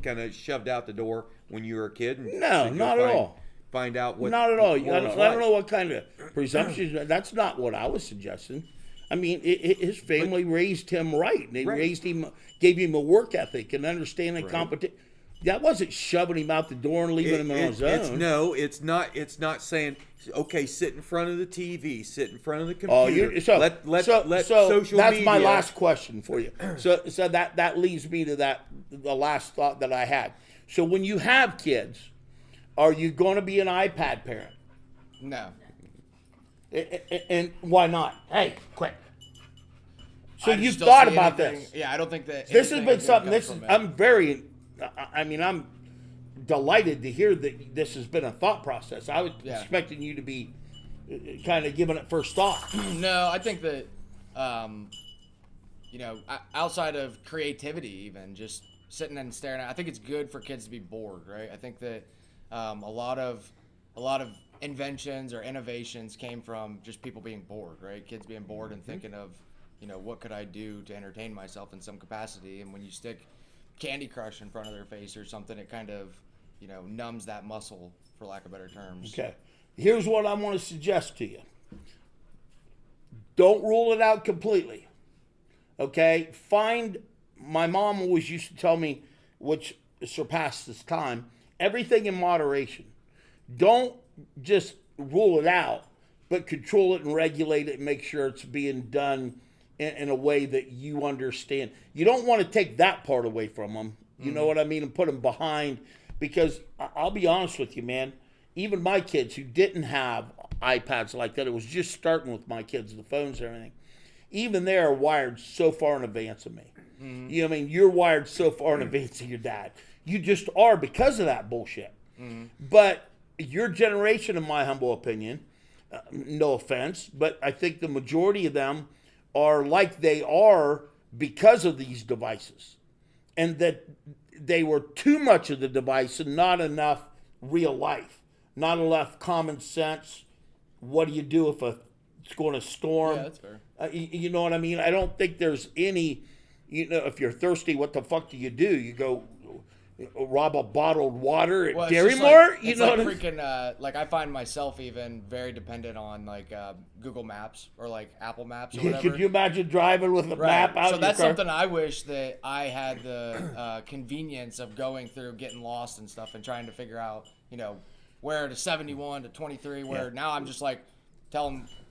kind of shoved out the door when you were a kid? And
No,
should go
not at all.
Find out what.
Not at all.
what
I
was
don't
like?
know what kind of presumptions. That's not what I was suggesting. I mean, his family raised him right. They
Right.
raised him, gave him a work ethic and understanding
Right.
competition. That wasn't shoving him out the door and leaving him on his own.
It's not saying, okay, sit in front of the TV, sit in front of the
Oh,
computer. Let
so
social
that's
media.
my last question for you. So that leads me to the last thought that I had. So when you have kids, are you going to be an iPad parent?
No.
And why not? Hey, quick. So
I just
you've
don't
thought
see
about
anything-
this.
Yeah, I don't think that
This has
anything
been
good
something.
comes
This is.
from it.
I'm very. I mean, I'm delighted to hear that this has been a thought process. I was
Yeah.
expecting you to be kind of giving it first thought.
No, I think that, outside of creativity, even just sitting and staring at, I think it's good for kids to be bored, right? I think that a lot of inventions or innovations came from just people being bored, right? Kids being bored and thinking of, what could I do to entertain myself in some capacity? And when you stick Candy Crush in front of their face or something, it kind of, numbs that muscle, for lack of better terms.
Okay. Here's what I want to suggest to you. Don't rule it out completely. Okay? My mom always used to tell me, which surpassed this time, everything in moderation. Don't just rule it out, but control it and regulate it and make sure it's being done in a way that you understand. You don't want to take that part away from them. You know what I mean? And put them behind. Because I'll be honest with you, man. Even my kids who didn't have iPads like that, it was just starting with my kids, the phones and everything. Even they are wired so far in advance of me. You know what I mean? You're wired so far in advance of your dad. You just are because of that bullshit. But your generation, in my humble opinion, no offense, but I think the majority of them are like they are because of these devices. And that they were too much of the device and not enough real life, not enough common sense. What do you do if it's going to storm?
Yeah, that's fair.
You know what I mean? I don't think there's any, if you're thirsty, what the fuck do? You go rob a bottled water at
Well, it's
Dairy
just
Mart?
Like,
You
it's
know
like
what I mean?
freaking, I find myself even very dependent on, Google Maps or, Apple Maps or whatever.
Could you imagine driving with a
Right.
map out
So
in
that's
your car?
something I wish that I had the convenience of going through, getting lost and stuff, and trying to figure out, where to 71 to 23. Where
Yeah.
now I'm just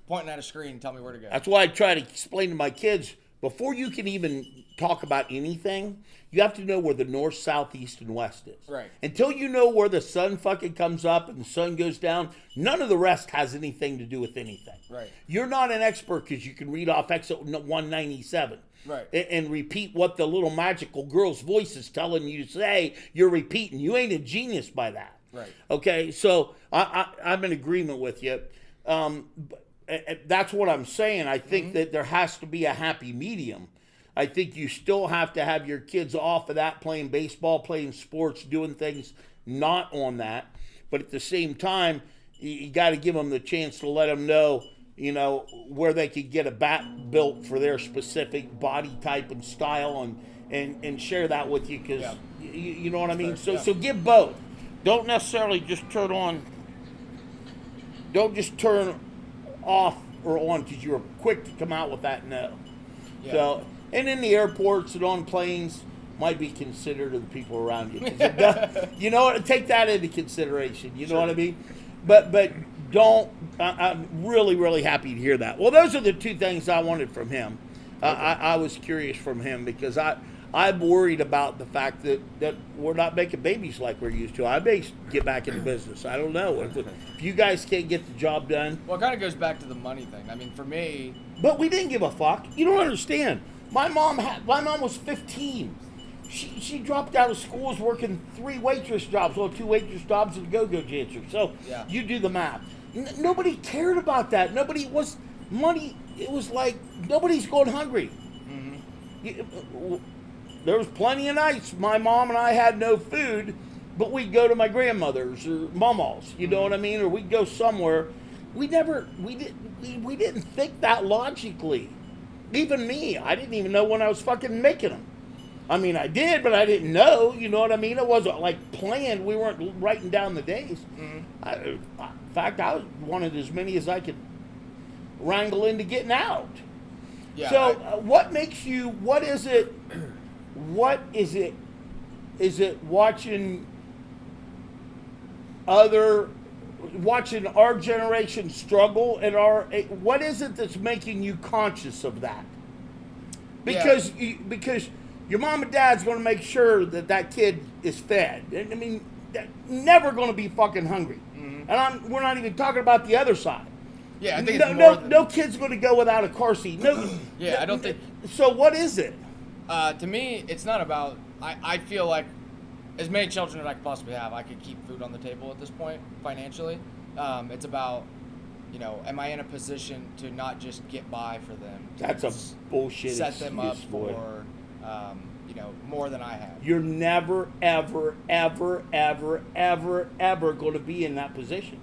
pointing at a screen, and tell me where to go.
That's why I try to explain to my kids, before you can even talk about anything, you have to know where the north, south, east, and west is.
Right.
Until you know where the sun fucking comes up and the sun goes down, none of the rest has anything to do with anything.
Right.
You're not an expert because you can read off exit 197.
Right.
And repeat what the little magical girl's voice is telling you to say. You're repeating. You ain't a genius by that.
Right.
Okay, so I'm in agreement with you. That's what I'm saying. I think that there has to be a happy medium. I think you still have to have your kids off of that, playing baseball, playing sports, doing things not on that. But at the same time, you got to give them the chance to let them know, where they could get a bat built for their specific body type and style, and share that with you because you know what I mean. So give both. Don't necessarily just turn on. Don't just turn off or on because you were quick to come out with that no.
Yeah.
So, and in the airports and on planes might be considerate of the people around you. You know what? Take that into consideration. You know what I mean? But don't. I'm really, really happy to hear that. Well, those are the two things I wanted from him. I was curious from him because I'm worried about the fact that we're not making babies like we're used to. I may get back into business. I don't know. If you guys can't get the job done.
Well, it kind of goes back to the money thing. I mean, for me,
But we didn't give a fuck. You don't understand. My mom was 15. She dropped out of school, was working 3 waitress jobs, 2 waitress jobs and a go-go dancer. So you do the math. Nobody cared about that. Nobody was money. It was like nobody's going hungry. There was plenty of nights my mom and I had no food, but we'd go to my grandmother's or mama's. You know what I mean? Or we'd go somewhere. We didn't think that logically. Even me, I didn't even know when I was fucking making them. I mean, I did, but I didn't know. You know what I mean? It wasn't like planned. We weren't writing down the days. In fact, I wanted as many as I could wrangle into getting out.
Yeah,
So, what makes you? What is it? What is it? Is it watching our generation struggle and what is it that's making you conscious of that? Because because your mom and dad's going to make sure that kid is fed. I mean, they're never going to be fucking hungry. And we're not even talking about the other side.
Yeah, I think
no kid's going to go without a car seat. No.
I don't think.
So what is it?
To me, it's not about. I feel like as many children as I could possibly have, I could keep food on the table at this point financially. It's about, am I in a position to not just get by for them?
That's a bullshit
set them up
excuse, boy.
for, more than I have.
You're never, ever, ever, ever, ever, ever going to be in that position.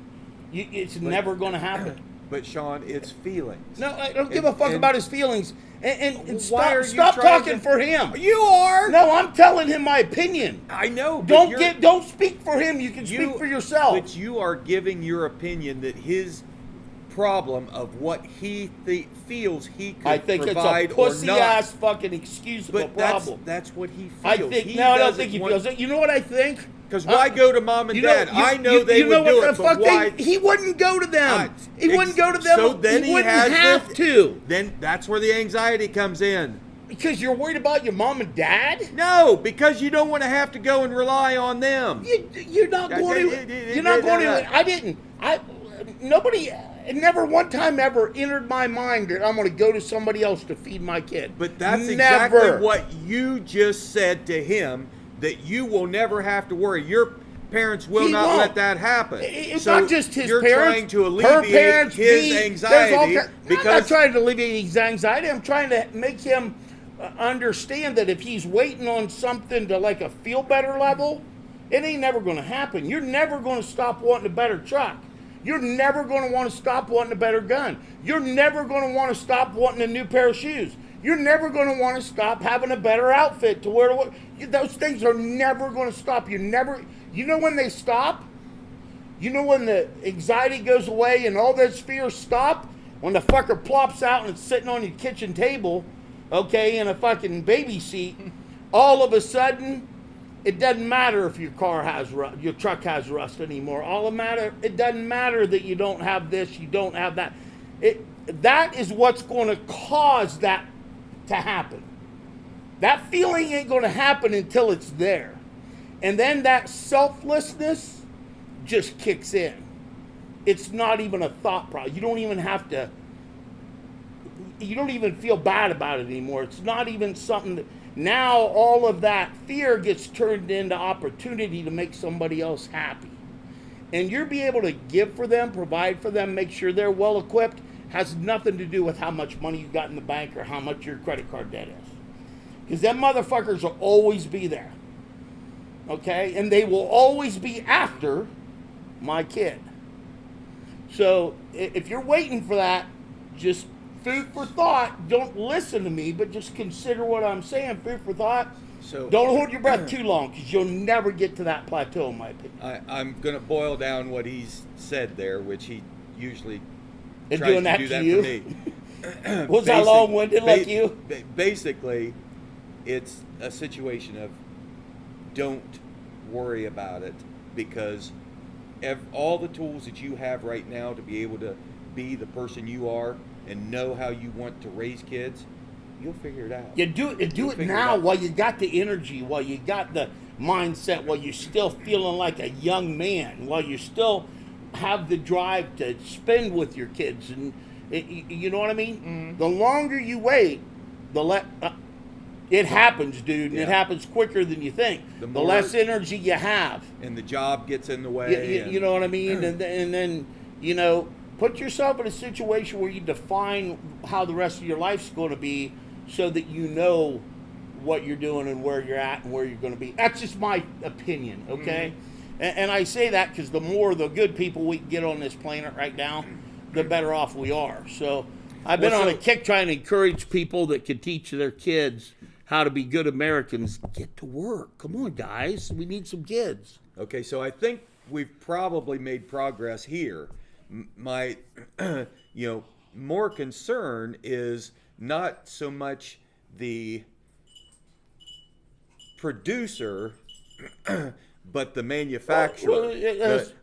It's never going to happen.
But Sean, it's feelings.
No, I don't give a fuck about his feelings. And
why
stop talking for him.
You are.
No, I'm telling him my opinion.
I know.
Don't speak for him. You can speak for yourself.
But you are giving your opinion that his problem of what he feels he could
I think
provide
it's a pussy
or not.
ass fucking excusable
But
problem.
that's what he feels.
I don't think he feels it. You know what I think?
Because why go to mom and dad? I know they would do it, but why?
He wouldn't go to them. He wouldn't go to them.
So then he
wouldn't
has
have to.
Then that's where the anxiety comes in.
Because you're worried about your mom and dad?
No, because you don't want to have to go and rely on them.
You're not going to. You're not going to. Nobody. It never one time ever entered my mind that I'm going to go to somebody else to feed my kid.
But that's
never.
exactly what you just said to him, that you will never have to worry. Your parents will not let that happen.
It's
so
not just his
you're
parents.
Trying to
Her
alleviate
parents,
his anxiety.
I'm not trying to alleviate his anxiety. I'm trying to make him understand that if he's waiting on something to like a feel better level, it ain't never going to happen. You're never going to stop wanting a better truck. You're never going to want to stop wanting a better gun. You're never going to want to stop wanting a new pair of shoes. You're never going to want to stop having a better outfit to wear. Those things are never going to stop. You know when they stop? You know when the anxiety goes away and all those fears stop? When the fucker plops out and it's sitting on your kitchen table, okay, in a fucking baby seat, all of a sudden, it doesn't matter if your truck has rust anymore. It doesn't matter that you don't have this, you don't have that. That is what's going to cause that to happen. That feeling ain't going to happen until it's there. And then that selflessness just kicks in. It's not even a thought process. You don't even feel bad about it anymore. It's not even something that, now all of that fear gets turned into opportunity to make somebody else happy. And you'll be able to give for them, provide for them, make sure they're well equipped, has nothing to do with how much money you got in the bank or how much your credit card debt is. Because them motherfuckers will always be there. Okay? And they will always be after my kid. So if you're waiting for that, just food for thought. Don't listen to me, but just consider what I'm saying. Food for thought. So don't hold your breath too long, because you'll never get to that plateau, in my opinion.
I'm going to boil down what he's said there, which he usually
and
tries
doing
to
that
do
to
that
you?
for me.
Was I long-winded like you?
Basically, it's a situation of don't worry about it, because all the tools that you have right now to be able to be the person you are and know how you want to raise kids, you'll figure it out.
You do it now while you got the energy, while you got the mindset, while you're still feeling like a young man, while you still have the drive to spend with your kids, and you know what I mean? Mm-hmm. The longer you wait, it happens, dude. Yeah. It happens quicker than you think. The less energy you have,
and the job gets in the way.
You know what I mean? And then put yourself in a situation where you define how the rest of your life's going to be, so that you know what you're doing and where you're at and where you're going to be. That's just my opinion, okay? Mm-hmm. And I say that because the more the good people we can get on this planet right now, the better off we are. So I've been on a kick trying to encourage people that could teach their kids how to be good Americans, get to work. Come on, guys. We need some kids.
Okay, so I think we've probably made progress here. My, more concern is not so much the producer, but the manufacturer.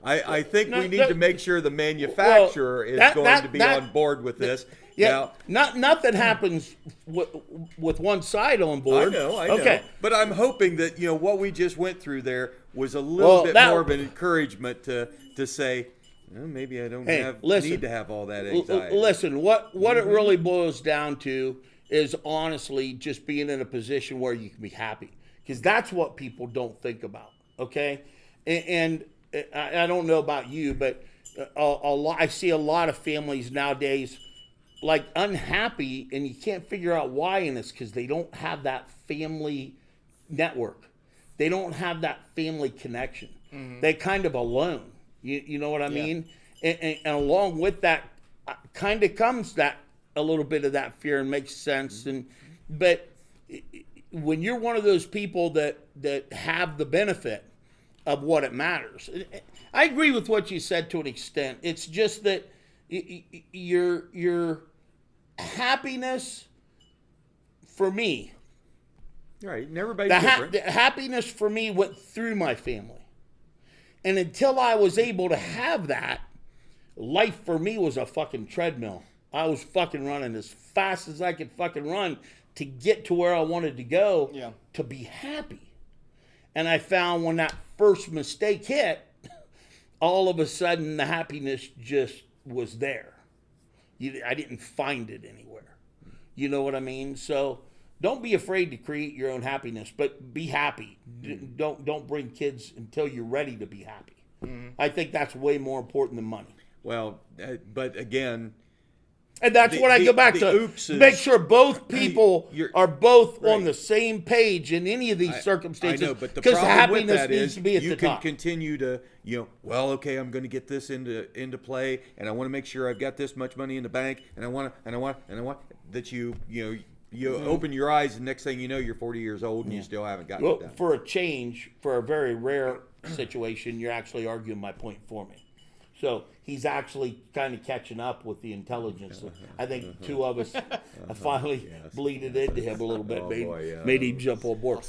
I think we need to make sure the manufacturer is going to be on board with this.
Yeah, now, nothing happens with one side on board.
I know.
Okay.
But I'm hoping that what we just went through there was a little bit more of an encouragement to say, maybe I don't need to have all that anxiety.
Listen, what it really boils down to is honestly just being in a position where you can be happy, because that's what people don't think about. Okay, and I don't know about you, but I see a lot of families nowadays like unhappy, and you can't figure out why, and it's because they don't have that family network. They don't have that family connection. Mm-hmm. They're kind of alone. You know what I mean? And along with that kind of comes that a little bit of that fear, and makes sense. Mm-hmm. But when you're one of those people that have the benefit of what it matters, I agree with what you said to an extent. It's just that your happiness, for me,
right? And everybody's different.
The happiness for me went through my family, and until I was able to have that, life for me was a fucking treadmill. I was fucking running as fast as I could fucking run to get to where I wanted to go, to be happy. And I found when that first mistake hit, all of a sudden the happiness just was there. I didn't find it anywhere. You know what I mean? So don't be afraid to create your own happiness, but be happy. Don't bring kids until you're ready to be happy. Mm-hmm. I think that's way more important than money.
Well, but again,
and that's what I go back to. Make sure both people are both on the same page in any of these circumstances.
I know, but the problem
happiness
with that
needs
is
to be at
you
the
can
top.
continue to, okay, I'm going to get this into play, and I want to make sure I've got this much money in the bank, and I want that you open your eyes, and next thing you know, you're 40 years old, and you still haven't gotten it done.
For a change, for a very rare situation, you're actually arguing my point for me. So he's actually kind of catching up with the intelligence. I think two of us finally bleeded into him a little bit, made him jump on board.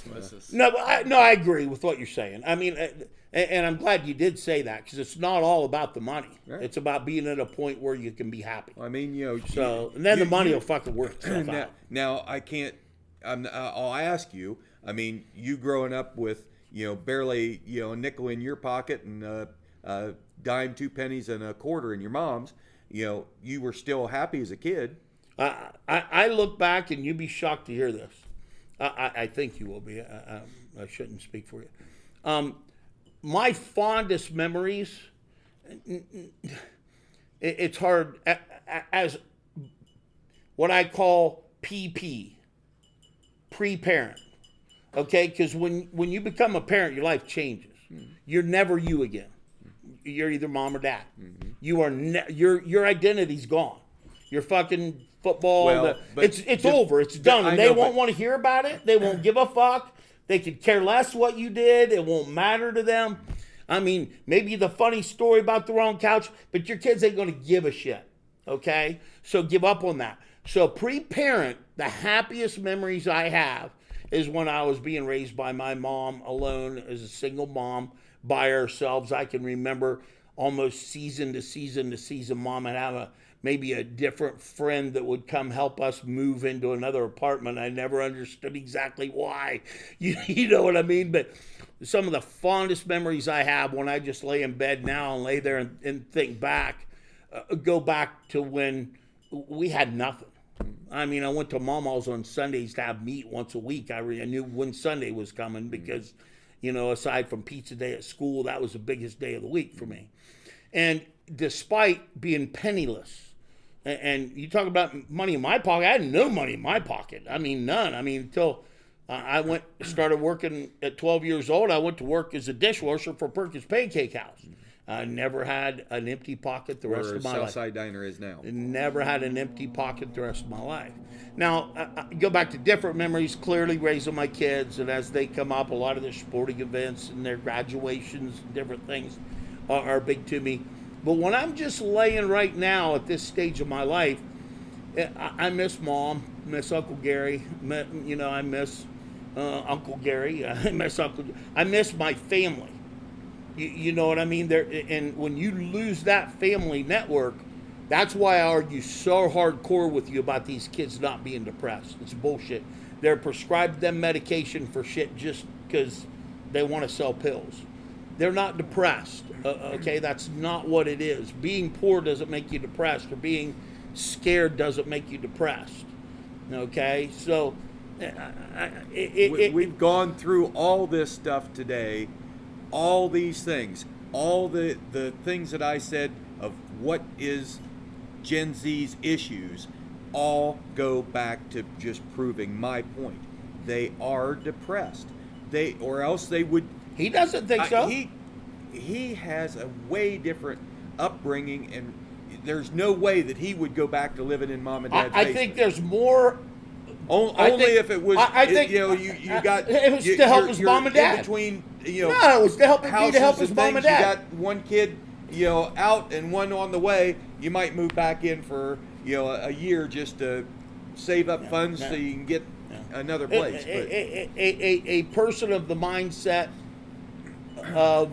No, I agree with what you're saying. I mean, and I'm glad you did say that, because it's not all about the money. Right. It's about being at a point where you can be happy.
I mean,
and then the money will fucking work itself out.
Now I can't. I'll ask you. I mean, you growing up with barely a nickel in your pocket and dime, 2 pennies, and a quarter in your mom's, you were still happy as a kid.
I look back, and you'd be shocked to hear this. I think you will be. I shouldn't speak for you. My fondest memories, it's hard, as what I call PP, pre-parent. Okay? Because when you become a parent, your life changes. You're never you again. You're either mom or dad. Mm-hmm. You are your identity's gone. Your fucking football. It's over. It's done. And they won't want to hear about it. They won't give a fuck. They could care less what you did. It won't matter to them. I mean, maybe the funny story about the wrong couch, but your kids ain't going to give a shit. Okay? So give up on that. So pre-parent, the happiest memories I have is when I was being raised by my mom alone as a single mom. By ourselves. I can remember almost season to season, mom would have maybe a different friend that would come help us move into another apartment. I never understood exactly why. You know what I mean? But some of the fondest memories I have when I just lay in bed now and lay there and think back, go back to when we had nothing. I mean, I went to Mama's on Sundays to have meat once a week. I knew when Sunday was coming because aside from pizza day at school, that was the biggest day of the week for me. And despite being penniless, and you talk about money in my pocket, I had no money in my pocket. I mean, none. I mean, until I started working at 12 years old, I went to work as a dishwasher for Perkins Pancake House. I never had an empty pocket the rest
Where
of my life.
Southside Diner is now.
Never had an empty pocket the rest of my life. Now, I go back to different memories, clearly raising my kids, and as they come up, a lot of their sporting events and their graduations and different things are big to me. But when I'm just laying right now at this stage of my life, I miss Mom, miss Uncle Gary, I miss Uncle Gary, I miss my family. You know what I mean? And when you lose that family network, that's why I argue so hardcore with you about these kids not being depressed. It's bullshit. They're prescribed them medication for shit just because they want to sell pills. They're not depressed, okay? That's not what it is. Being poor doesn't make you depressed, or being scared doesn't make you depressed, okay? So
we've gone through all this stuff today, all these things, all the things that I said of what is Gen Z's issues, all go back to just proving my point. They are depressed. Or else they would.
He doesn't think so.
He has a way different upbringing, and there's no way that he would go back to living in mom and dad's basement.
I think there's more.
Only if it was.
I think
you got.
It was to help his mom and dad.
In between,
no, it was to help his mom and dad.
You got one kid, out and one on the way. You might move back in for a year just to save up funds so you can get another place.
A person of the mindset of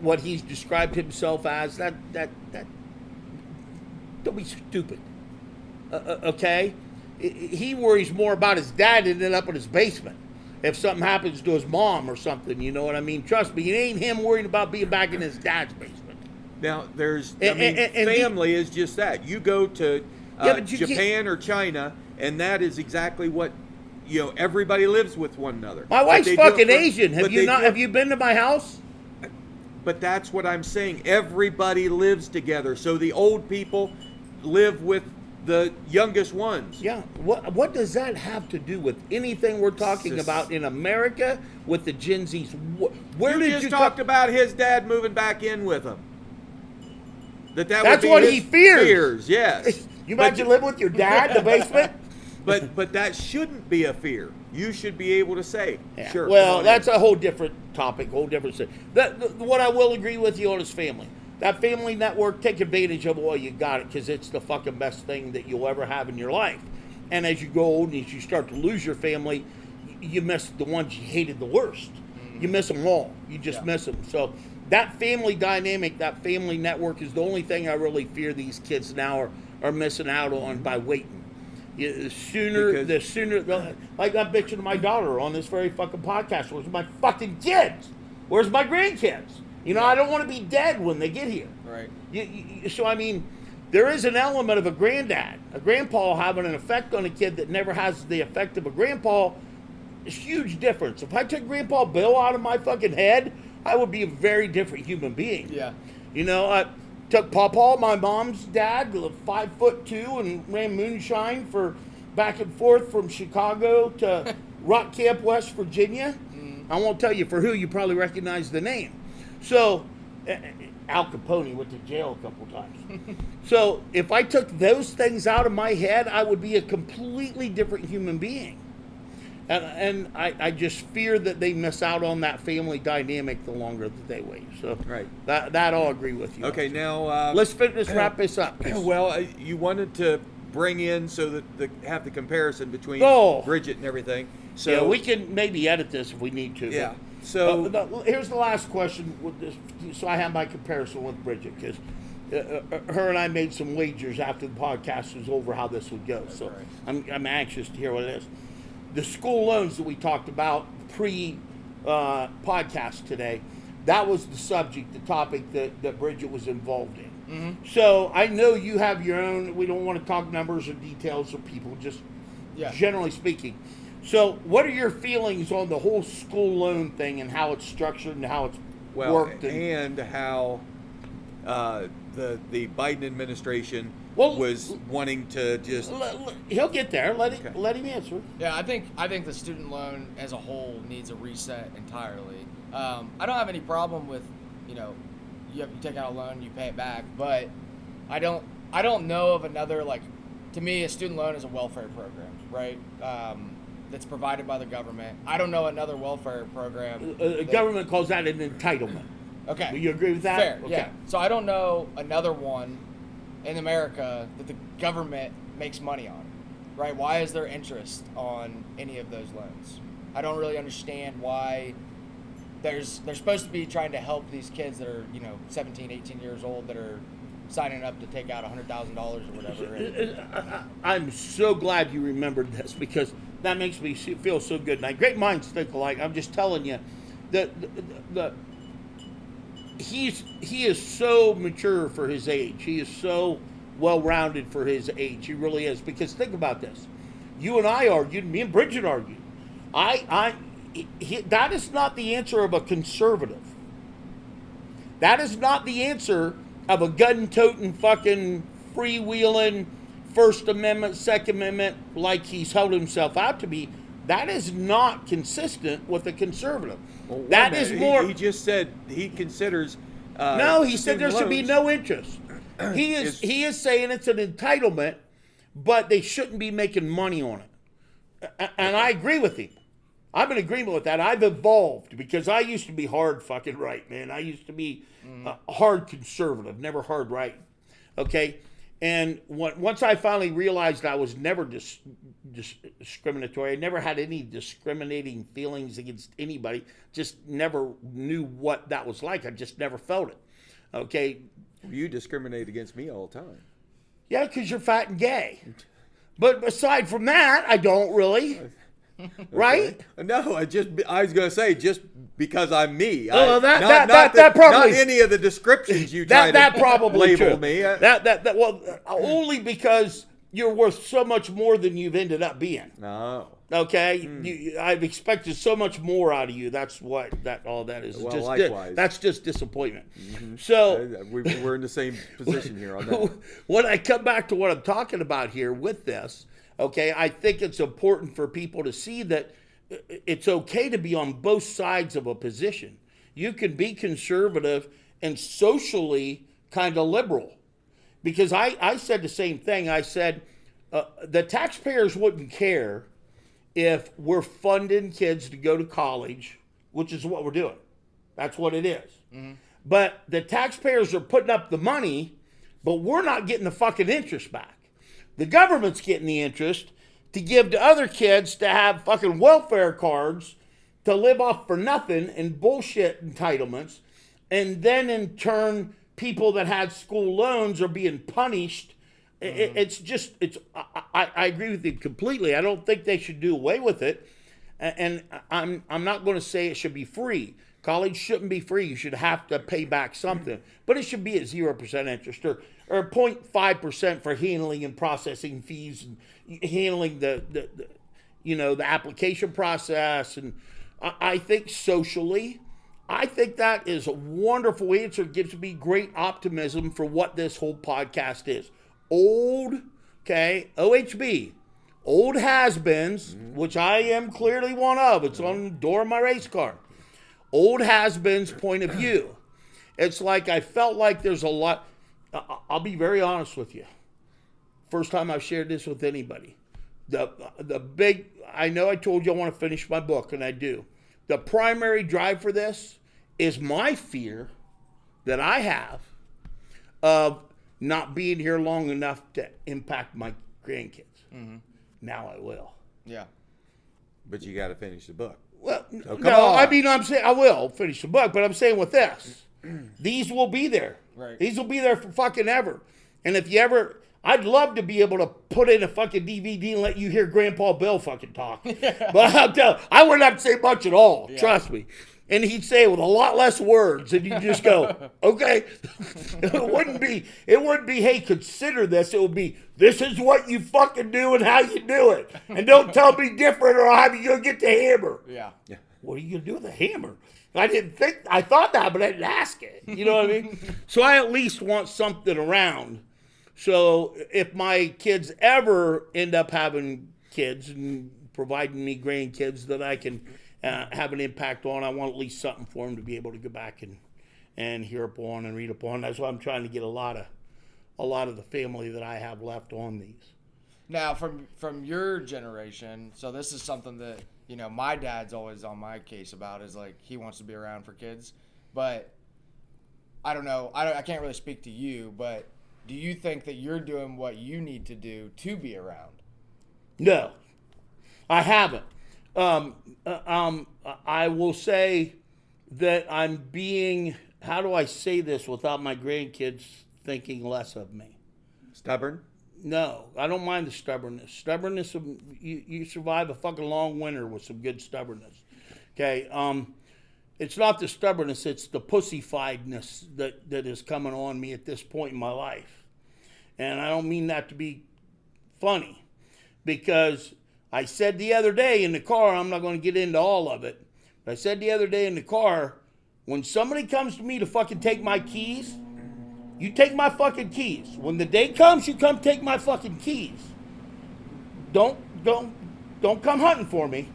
what he's described himself as, that don't be stupid. Okay? He worries more about his dad ending up in his basement if something happens to his mom or something, you know what I mean? Trust me, it ain't him worrying about being back in his dad's basement.
Now, family is just that. You go to Japan or China, and that is exactly what, everybody lives with one another.
My wife's fucking Asian. Have you been to my house?
But that's what I'm saying. Everybody lives together. So the old people live with the youngest ones.
Yeah. What does that have to do with anything we're talking about in America with the Gen Zs? Where did you
talked about his dad moving back in with him?
That's what he fears.
Yes.
You imagine living with your dad in the basement?
But that shouldn't be a fear. You should be able to say, sure.
Well, that's a whole different topic, whole different thing. What I will agree with you on is family. That family network, take advantage of it while you got it, because it's the fucking best thing that you'll ever have in your life. And as you go old and as you start to lose your family, you miss the ones you hated the worst. You miss them all. You just miss them. So that family dynamic, that family network is the only thing I really fear these kids now are missing out on by waiting. The sooner, like I'm bitching to my daughter on this very fucking podcast, where's my fucking kids? Where's my grandkids? I don't want to be dead when they get here.
Right.
So, I mean, there is an element of a grandpa having an effect on a kid that never has the effect of a grandpa. It's a huge difference. If I took Grandpa Bill out of my fucking head, I would be a very different human being.
Yeah.
I took Pawpaw, my mom's dad, 5'2", and ran moonshine for back and forth from Chicago to Rock Camp, West Virginia. I won't tell you for who. You probably recognize the name. So, Al Capone went to jail a couple times. So, if I took those things out of my head, I would be a completely different human being. And I just fear that they miss out on that family dynamic the longer that they wait. So,
right.
That I'll agree with you.
Okay, now
let's wrap this up.
Well, you wanted to bring in so that have the comparison between Bridget and everything. So
yeah, we can maybe edit this if we need to.
Yeah. So
here's the last question with this, so I have my comparison with Bridget, because her and I made some wagers after the podcast was over how this would go. So right. I'm anxious to hear what it is. The school loans that we talked about pre-podcast today, that was the subject, the topic that Bridget was involved in. Mm-hmm. So I know you have your own. We don't want to talk numbers or details of people, just generally speaking. So what are your feelings on the whole school loan thing and how it's structured and how it's worked?
And how the Biden administration was wanting to just...
He'll get there. Let him answer.
Yeah, I think the student loan as a whole needs a reset entirely. I don't have any problem with, you know, you take out a loan, you pay it back. But I don't know of another, like, to me, a student loan is a welfare program, right? That's provided by the government. I don't know another welfare program.
The government calls that an entitlement.
Okay.
Will you agree with that?
Fair,
okay.
yeah. So I don't know another one in America that the government makes money on, right? Why is there interest on any of those loans? I don't really understand why they're supposed to be trying to help these kids that are, 17, 18 years old that are signing up to take out $100,000 or whatever. And
I'm so glad you remembered this because that makes me feel so good. Now, great minds think alike. I'm just telling you that he is so mature for his age. He is so well-rounded for his age. He really is. Because think about this. You and I argued, me and Bridget argued. That is not the answer of a conservative. That is not the answer of a gun-toting, fucking freewheeling, First Amendment, Second Amendment, like he's held himself out to be. That is not consistent with a conservative.
Well,
that is more.
He just said he considers.
No, he said there
student
should be
loans.
no interest. He is saying it's an entitlement, but they shouldn't be making money on it. And I agree with him. I'm in agreement with that. I've evolved because I used to be hard fucking right, man. I used to be hard conservative, never hard right. Okay? And once I finally realized I was never discriminatory, I never had any discriminating feelings against anybody, just never knew what that was like. I just never felt it. Okay?
You discriminate against me all the time.
Yeah, because you're fat and gay. But aside from that, I don't really. Right?
No, I was going to say just because I'm me.
That probably
not any of the descriptions you try
that
to
probably
label
true.
me.
Well, only because you're worth so much more than you've ended up being.
No.
Okay, I've expected so much more out of you. That's what all that is.
Well,
just
likewise.
That's just disappointment. Mm-hmm. So
we're in the same position here on that.
When I come back to what I'm talking about here with this, okay, I think it's important for people to see that it's okay to be on both sides of a position. You can be conservative and socially kind of liberal. Because I said the same thing. I said the taxpayers wouldn't care if we're funding kids to go to college, which is what we're doing. That's what it is. Mm-hmm. But the taxpayers are putting up the money, but we're not getting the fucking interest back. The government's getting the interest to give to other kids to have fucking welfare cards to live off for nothing and bullshit entitlements. And then in turn, people that had school loans are being punished. I agree with you completely. I don't think they should do away with it. And I'm not going to say it should be free. College shouldn't be free. You should have to pay back something. But it should be at 0% interest or 0.5% for handling and processing fees and handling the application process. And I think socially, I think that is a wonderful answer. It gives me great optimism for what this whole podcast is. OHB, old has-beens, which I am clearly one of. It's on the door of my race car. Old has-beens point of view. It's like I felt like there's a lot. I'll be very honest with you. First time I've shared this with anybody. I know I told you I want to finish my book, and I do. The primary drive for this is my fear that I have of not being here long enough to impact my grandkids. Mm-hmm. Now I will.
Yeah.
But you got to finish the book.
Well,
so
no, on. I'm saying I will finish the book, but I'm saying with this, these will be there.
Right.
These will be there for fucking ever. And if you ever, I'd love to be able to put in a fucking DVD and let you hear Grandpa Bill fucking talk. But I'll tell you, I wouldn't have to say much at all. Yeah. Trust me. And he'd say it with a lot less words, and you just go, okay. It wouldn't be, hey, consider this. It would be, this is what you fucking do and how you do it. And don't tell me different or how you gonna get the hammer.
Yeah.
What are you gonna do with a hammer? I thought that, but I didn't ask it. You know what I mean? So I at least want something around. So if my kids ever end up having kids and providing me grandkids that I can have an impact on, I want at least something for them to be able to go back and hear upon and read upon. That's why I'm trying to get a lot of the family that I have left on these.
Now, from your generation, so this is something that, you know, my dad's always on my case about, is like he wants to be around for kids. But I don't know. I can't really speak to you, but do you think that you're doing what you need to do to be around?
No, I haven't. I will say that I'm being, how do I say this without my grandkids thinking less of me?
Stubborn?
No, I don't mind the stubbornness. Stubbornness, you survive a fucking long winter with some good stubbornness. Okay, it's not the stubbornness, it's the pussyfiedness that is coming on me at this point in my life. And I don't mean that to be funny, because I said the other day in the car, I'm not going to get into all of it, but I said the other day in the car, when somebody comes to me to fucking take my keys, you take my fucking keys. When the day comes, you come take my fucking keys. Don't come hunting for me,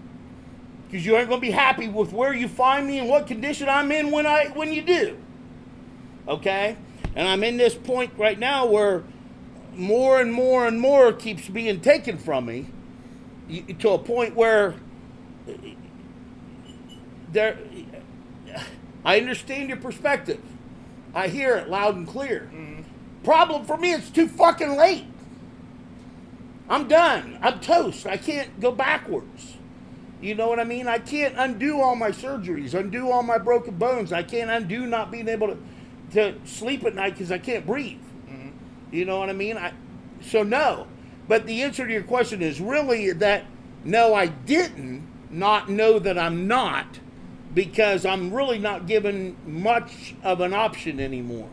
because you ain't gonna be happy with where you find me and what condition I'm in when you do. Okay? And I'm in this point right now where more and more and more keeps being taken from me, to a point where I understand your perspective. I hear it loud and clear. Mm-hmm. Problem for me, it's too fucking late. I'm done. I'm toast. I can't go backwards. You know what I mean? I can't undo all my surgeries, undo all my broken bones. I can't undo not being able to sleep at night because I can't breathe. Mm-hmm. You know what I mean? So no. But the answer to your question is really that no, I didn't not know that I'm not, because I'm really not given much of an option anymore,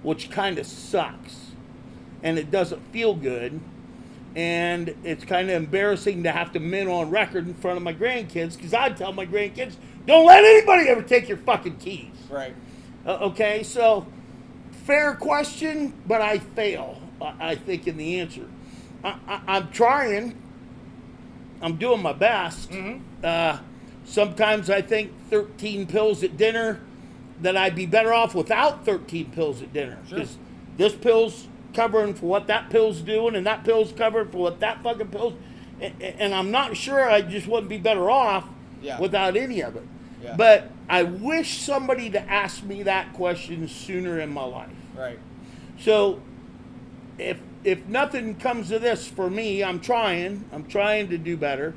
which kind of sucks. And it doesn't feel good. And it's kind of embarrassing to have to mint on record in front of my grandkids, because I tell my grandkids, don't let anybody ever take your fucking keys.
Right.
Okay, so fair question, but I fail, I think, in the answer. I'm trying. I'm doing my best. Mm-hmm. Sometimes I think 13 pills at dinner, that I'd be better off without 13 pills at dinner. Because this pill's covering for what that pill's doing, and that pill's covering for what that fucking pill's. And I'm not sure I just wouldn't be better off without any of it. Yeah. But I wish somebody to ask me that question sooner in my life.
Right.
So if nothing comes of this for me, I'm trying to do better.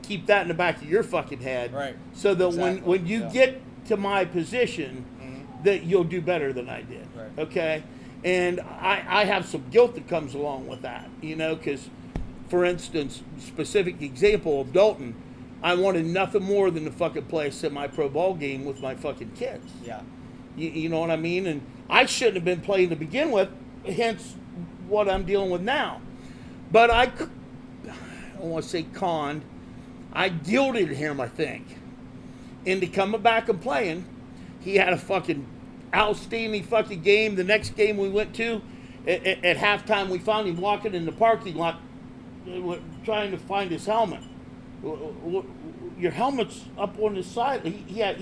Keep that in the back of your fucking head,
right?
So that when you get to my position, mm-hmm. that you'll do better than I did, right. Okay? And I have some guilt that comes along with that, you know, because, for instance, specific example of Dalton, I wanted nothing more than to fucking play a semi-pro ball game with my fucking kids.
Yeah.
You know what I mean? And I shouldn't have been playing to begin with, hence what I'm dealing with now. But I don't want to say conned. I gilded him, I think, into coming back and playing. He had a fucking outstanding fucking game. The next game we went to, at halftime, we found him walking in the parking lot trying to find his helmet. Your helmet's up on his side. He had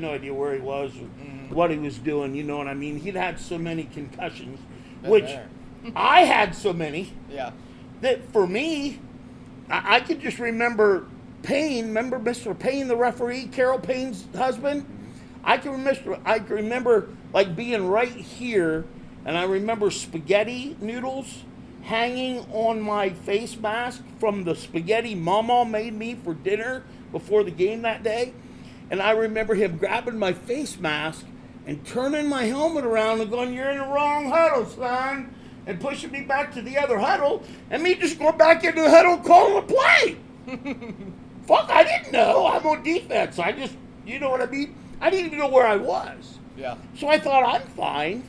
no idea where he was or mm-hmm. what he was doing. You know what I mean? He'd had so many concussions, which I had so many.
Yeah. That
for me, I could just remember Payne. Remember Mr. Payne, the referee, Carol Payne's husband? I can remember like being right here, and I remember spaghetti noodles hanging on my face mask from the spaghetti Mama made me for dinner before the game that day. And I remember him grabbing my face mask and turning my helmet around and going, "You're in the wrong huddle, son," and pushing me back to the other huddle, and me just going back into the huddle calling a play. Fuck, I didn't know. I'm on defense. I just, you know what I mean? I didn't even know where I was.
Yeah.
So I thought, I'm fine.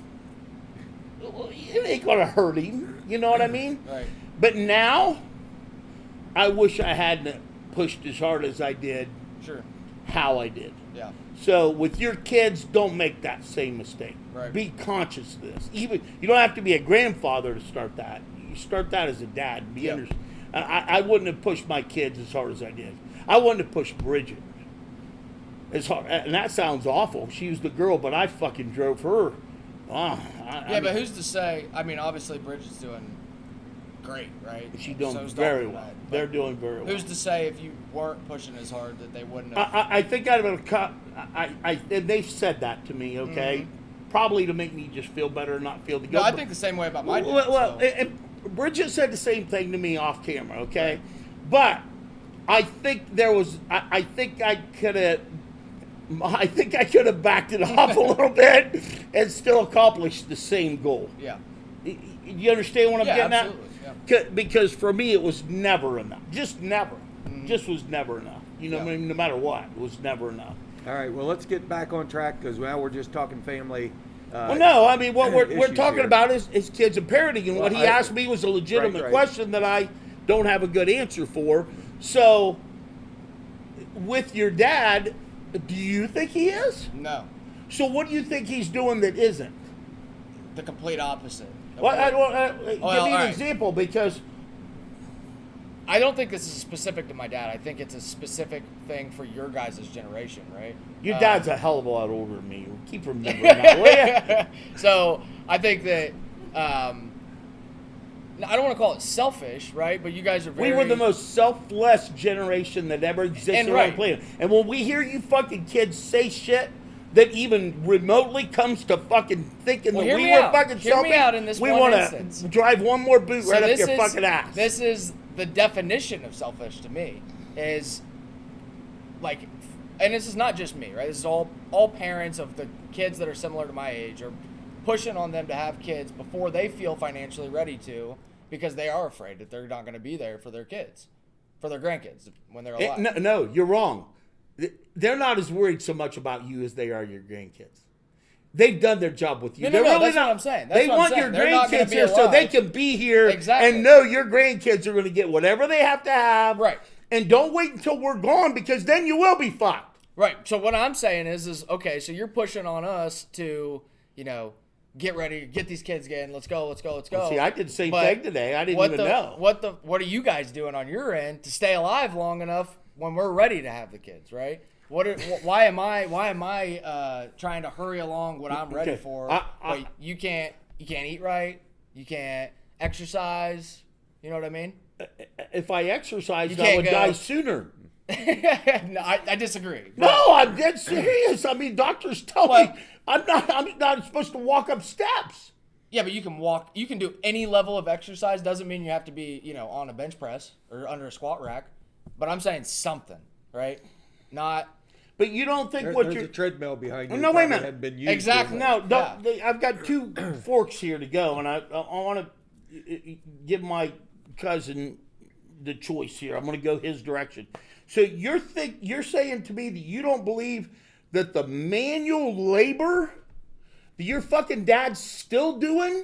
It ain't going to hurt him. You know what I mean?
Right.
But now, I wish I hadn't pushed as hard as I did.
Sure.
How I did.
Yeah.
So with your kids, don't make that same mistake.
Right.
Be conscious of this. Even you don't have to be a grandfather to start that. You start that as a dad. I wouldn't have pushed my kids as hard as I did. I wouldn't have pushed Bridget. as hard, and that sounds awful. She was the girl, but I fucking drove her.
But who's to say? I mean, obviously Bridget's doing great, right?
She's doing
So's
very
Dalton,
well.
right?
They're doing very well.
Who's to say if you weren't pushing as hard that they wouldn't have?
I think I'd have cut. They've said that to me. Okay, probably to make me just feel better and not feel the guilt.
No, I think the same way about my dad.
Well, and Bridget said the same thing to me off camera. Okay, but I think there was. I think I could have. I think I could have backed it off a little bit and still accomplished the same goal.
Yeah.
You understand what I'm getting
absolutely.
at?
Yeah.
Because for me, it was never enough. Just never. Just was never enough. You know, I mean, no matter what, it was never enough.
All right, well, let's get back on track because now we're just talking family.
Well, no, I mean, what we're talking
here.
about is kids and parenting, and
Well,
what he asked me was a legitimate
right.
question that I don't have a good answer for. So, with your dad, do you think he is?
No,
So, what do you think he's doing that isn't?
the complete opposite.
Well, give me an
right.
example, because
I don't think this is specific to my dad. I think it's a specific thing for your guys' generation, right?
your dad's a hell of a lot older than me. Keep remembering that, will ya?
So I think that I don't want to call it selfish, right? But you guys are very.
We were the most selfless generation that ever existed
And
on
right.
the planet. And when we hear you fucking kids say shit that even remotely comes to fucking thinking
Well,
that
hear
we
me
were
out.
fucking
Hear me
selfish,
out in this
we
one
want
instance.
to drive one more boot
So
right up
this
your
is-
fucking ass.
This is the definition of selfish to me. Is like, and this is not just me, right? This is all parents of the kids that are similar to my age are pushing on them to have kids before they feel financially ready to, because they are afraid that they're not going to be there for their kids, for their grandkids when they're alive.
No, you're wrong. They're not as worried so much about you as they are your grandkids. They've done their job with you.
No,
They're really
that's
not,
what I'm saying. That's
they
what I'm
want
saying.
your
They're not gonna
grandkids
be
here so they
alive.
can be here
Exactly.
and know your grandkids are going to get whatever they have to have.
Right.
And don't wait until we're gone, because then you will be fucked.
Right. So what I'm saying is okay. So you're pushing on us to, get ready, get these kids again. Let's go.
See, I did the same
But
thing today. I didn't even know.
What are you guys doing on your end to stay alive long enough when we're ready to have the kids? Right. Why am I trying to hurry along what I'm ready
Okay.
for?
But
you can't eat right. You can't exercise. You know what I mean?
If I exercised,
You
I
can't
would
go-
die sooner.
No, I disagree.
No, I'm dead serious. I mean, doctors tell
Well-
me I'm not supposed to walk up steps.
Yeah, but you can walk. You can do any level of exercise. Doesn't mean you have to be, on a bench press or under a squat rack. But I'm saying something, right? Not.
But you don't think
There's a treadmill behind you.
No,
that
wait a
probably
minute.
hadn't been used
Exactly.
in-
No, I've got two forks here to go, and I want to give my cousin the choice here. I'm going to go his direction. So you're saying to me that you don't believe that the manual labor that your fucking dad's still doing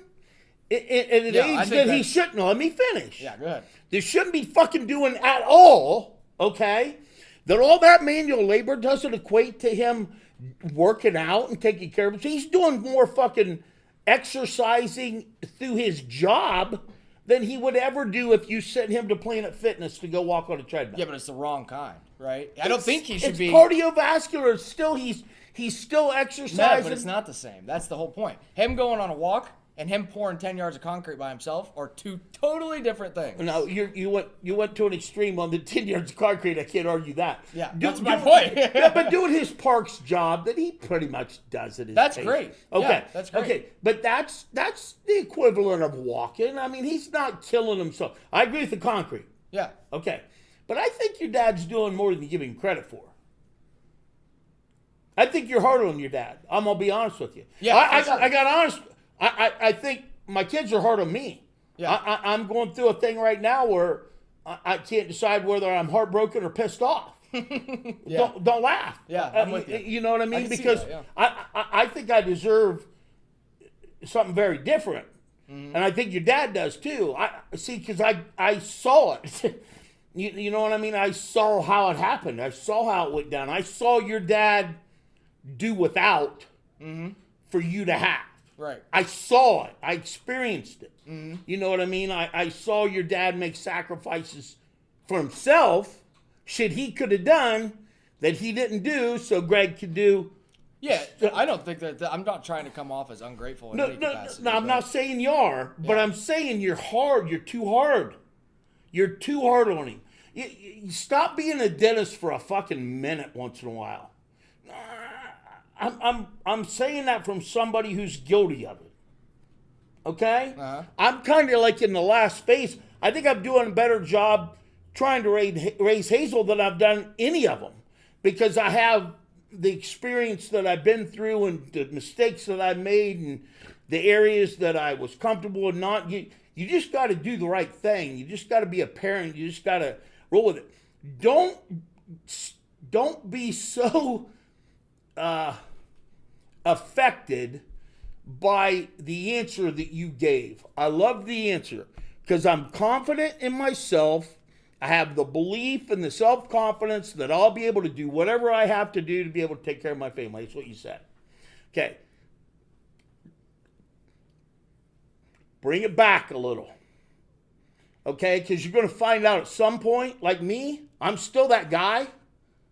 at an
Yeah, I
age
think
that he
that's-
shouldn't. Let me finish.
Yeah, go ahead.
They shouldn't be fucking doing at all, okay? That all that manual labor doesn't equate to him working out and taking care of himself. He's doing more fucking exercising through his job than he would ever do if you sent him to Planet Fitness to go walk on a treadmill.
Yeah, but it's the wrong kind, right? I don't think he should
it's
be.
cardiovascular. Still, he's still exercising.
No, but it's not the same. That's the whole point. Him going on a walk and him pouring 10 yards of concrete by himself are two totally different things.
No, you went to an extreme on the 10 yards of concrete. I can't argue that.
Yeah, that's my point.
Yeah, but doing his Parks job that he pretty much does at his
That's
pace.
great.
Okay,
Yeah, that's great.
Okay, but that's the equivalent of walking. I mean, he's not killing himself. I agree with the concrete.
Yeah.
Okay, but I think your dad's doing more than you give him credit for. I think you're harder on your dad. I'm gonna be honest with you.
Yeah,
I
for sure.
got honest. I think my kids are hard on me.
Yeah.
I'm going through a thing right now where I can't decide whether I'm heartbroken or pissed off.
Yeah.
Don't laugh.
Yeah, I'm with you.
You know what I mean?
can see
Because
that, yeah.
I think I deserve something very different,
Mm-hmm.
and I think your dad does too. Because I saw it. You know what I mean? I saw how it happened. I saw how it went down. I saw your dad do without for you to have.
Right.
I saw it. I experienced it. You know what I mean? I saw your dad make sacrifices for himself, shit he could have done that he didn't do so Greg could do.
Yeah, I don't think that I'm not trying to come off as ungrateful in any capacity.
No, I'm not saying you are, but
Yeah.
I'm saying you're hard. You're too hard. You're too hard on him. You stop being a dentist for a fucking minute once in a while. I'm saying that from somebody who's guilty of it. Okay?
Uh-huh.
I'm kind of like in the last phase. I think I'm doing a better job trying to raise Hazel than I've done any of them, because I have the experience that I've been through and the mistakes that I made and the areas that I was comfortable with not. You just got to do the right thing. You just got to be a parent. You just got to roll with it. Don't be so affected by the answer that you gave. I love the answer because I'm confident in myself. I have the belief and the self-confidence that I'll be able to do whatever I have to do to be able to take care of my family. That's what you said. Okay. Bring it back a little. Okay? Because you're going to find out at some point, like me, I'm still that guy,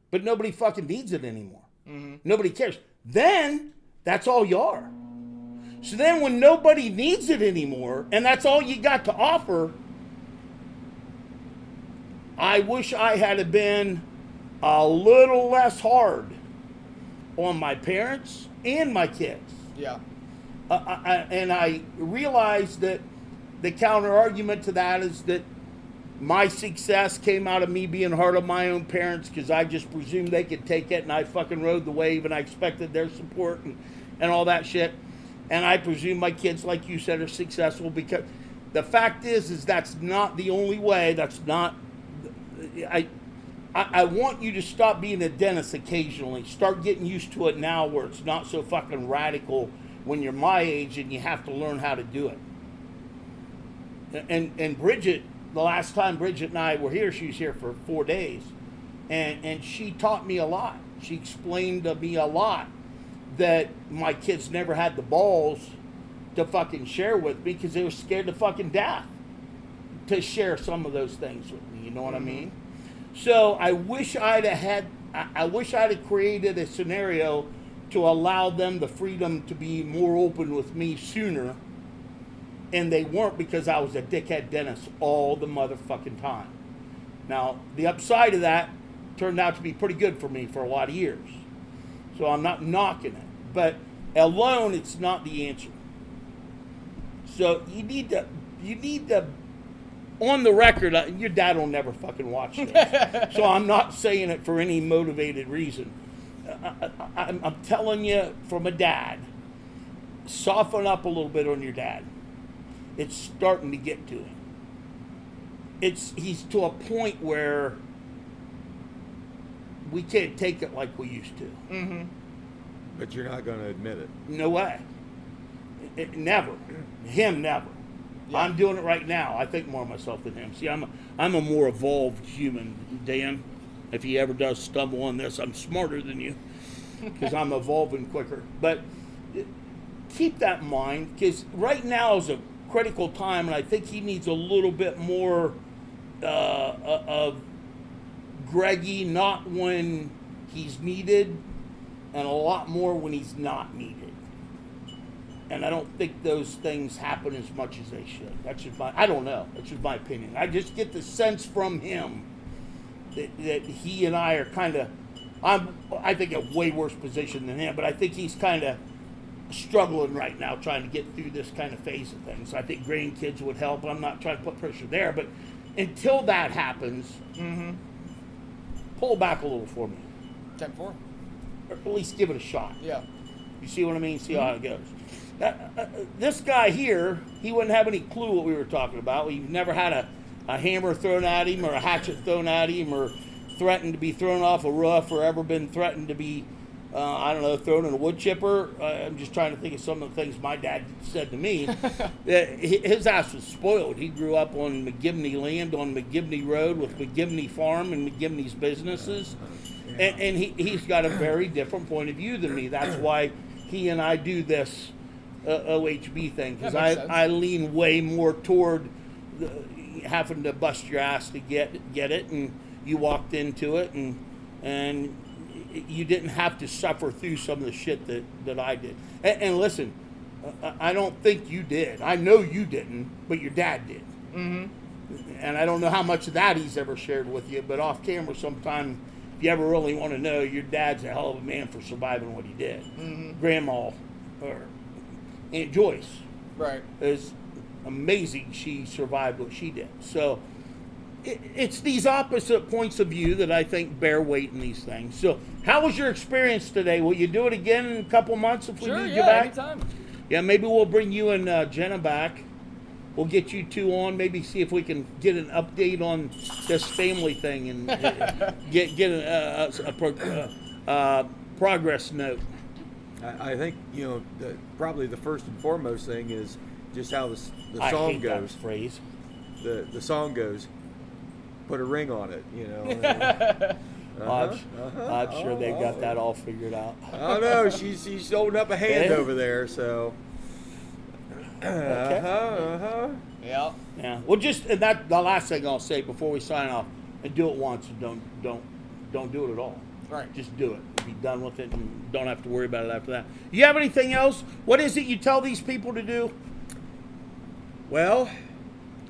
but nobody fucking needs it anymore. Mm-hmm. Nobody cares. Then, that's all you are. So then when nobody needs it anymore, and that's all you got to offer, I wish I had been a little less hard on my parents and my kids.
Yeah.
And I realized that the counter argument to that is that my success came out of me being hard on my own parents because I just presumed they could take it, and I fucking rode the wave and I expected their support and all that shit. And I presume my kids, like you said, are successful because the fact is that's not the only way. That's not... I want you to stop being a dentist occasionally. Start getting used to it now where it's not so fucking radical when you're my age and you have to learn how to do it. And Bridget, the last time Bridget and I were here, she was here for 4 days. And she taught me a lot. She explained to me a lot that my kids never had the balls to fucking share with me because they were scared to fucking death to share some of those things with me. You know what I mean? So I wish I'd have created a scenario to allow them the freedom to be more open with me sooner. And they weren't because I was a dickhead dentist all the motherfucking time. Now, the upside of that turned out to be pretty good for me for a lot of years. So I'm not knocking it. But alone, it's not the answer. So you need to, on the record, your dad will never fucking watch this. So I'm not saying it for any motivated reason. I'm telling you from a dad, soften up a little bit on your dad. It's starting to get to him. He's to a point where we can't take it like we used to.
Mm-hmm.
But you're not going to admit it.
No way. Never. Him, never. Yeah. I'm doing it right now. I think more of myself than him. See, I'm a more evolved human, Dan. If he ever does stumble on this, I'm smarter than you because I'm evolving quicker. But keep that in mind because right now is a critical time, and I think he needs a little bit more of Greggy, not when he's needed, and a lot more when he's not needed. And I don't think those things happen as much as they should. That's just I don't know. That's just my opinion. I just get the sense from him that he and I are kind of, I think, a way worse position than him, but I think he's kind of struggling right now trying to get through this kind of phase of things. I think grandkids would help. I'm not trying to put pressure there, but until that happens, pull back a little for me.
10-4.
Or at least give it a shot.
Yeah.
You see what I mean? See how it goes. This guy here, he wouldn't have any clue what we were talking about. He never had a hammer thrown at him or a hatchet thrown at him or threatened to be thrown off a roof or ever been threatened to be, thrown in a wood chipper. I'm just trying to think of some of the things my dad said to me. His ass was spoiled. He grew up on McGivney land, on McGivney Road with McGivney Farm and McGivney's businesses. And he's got a very different point of view than me. That's why he and I do this OHB thing, because I lean way more toward having to bust your ass to get it, and you walked into it, and you didn't have to suffer through some of the shit that I did. And listen, I don't think you did. I know you didn't, but your dad did.
Mm-hmm.
And I don't know how much of that he's ever shared with you, but off camera sometime, if you ever really want to know, your dad's a hell of a man for surviving what he did.
Mm-hmm.
Grandma, or Aunt Joyce,
Right.
is amazing she survived what she did. So it's these opposite points of view that I think bear weight in these things. So how was your experience today? Will you do it again in a couple months if we
Sure,
need
yeah,
you back?
anytime.
Yeah, maybe we'll bring you and Jenna back. We'll get you two on, maybe see if we can get an update on this family thing and get a progress note.
I think, probably the first and foremost thing is just how the
I
song
hate
goes.
that phrase.
The song goes, put a ring on it,
I'm sure they've got that all figured out.
I don't know. She's holding up a hand
Yeah.
over there, so.
Yeah.
Yeah. Well, just and that the last thing I'll say before we sign off, and do it once and don't do it at all.
Right.
Just do it. Be done with it and don't have to worry about it after that. You have anything else? What is it you tell these people to do?
Well,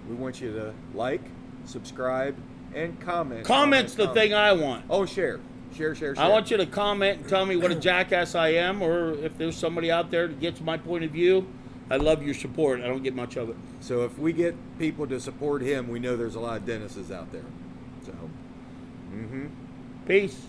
we want you to like, subscribe, and comment.
Comment's the thing I want.
Oh, share. Share.
I want you to comment and tell me what a jackass I am, or if there's somebody out there that gets my point of view. I love your support. I don't get much of it.
So if we get people to support him, we know there's a lot of Dennises out there. So,
Peace.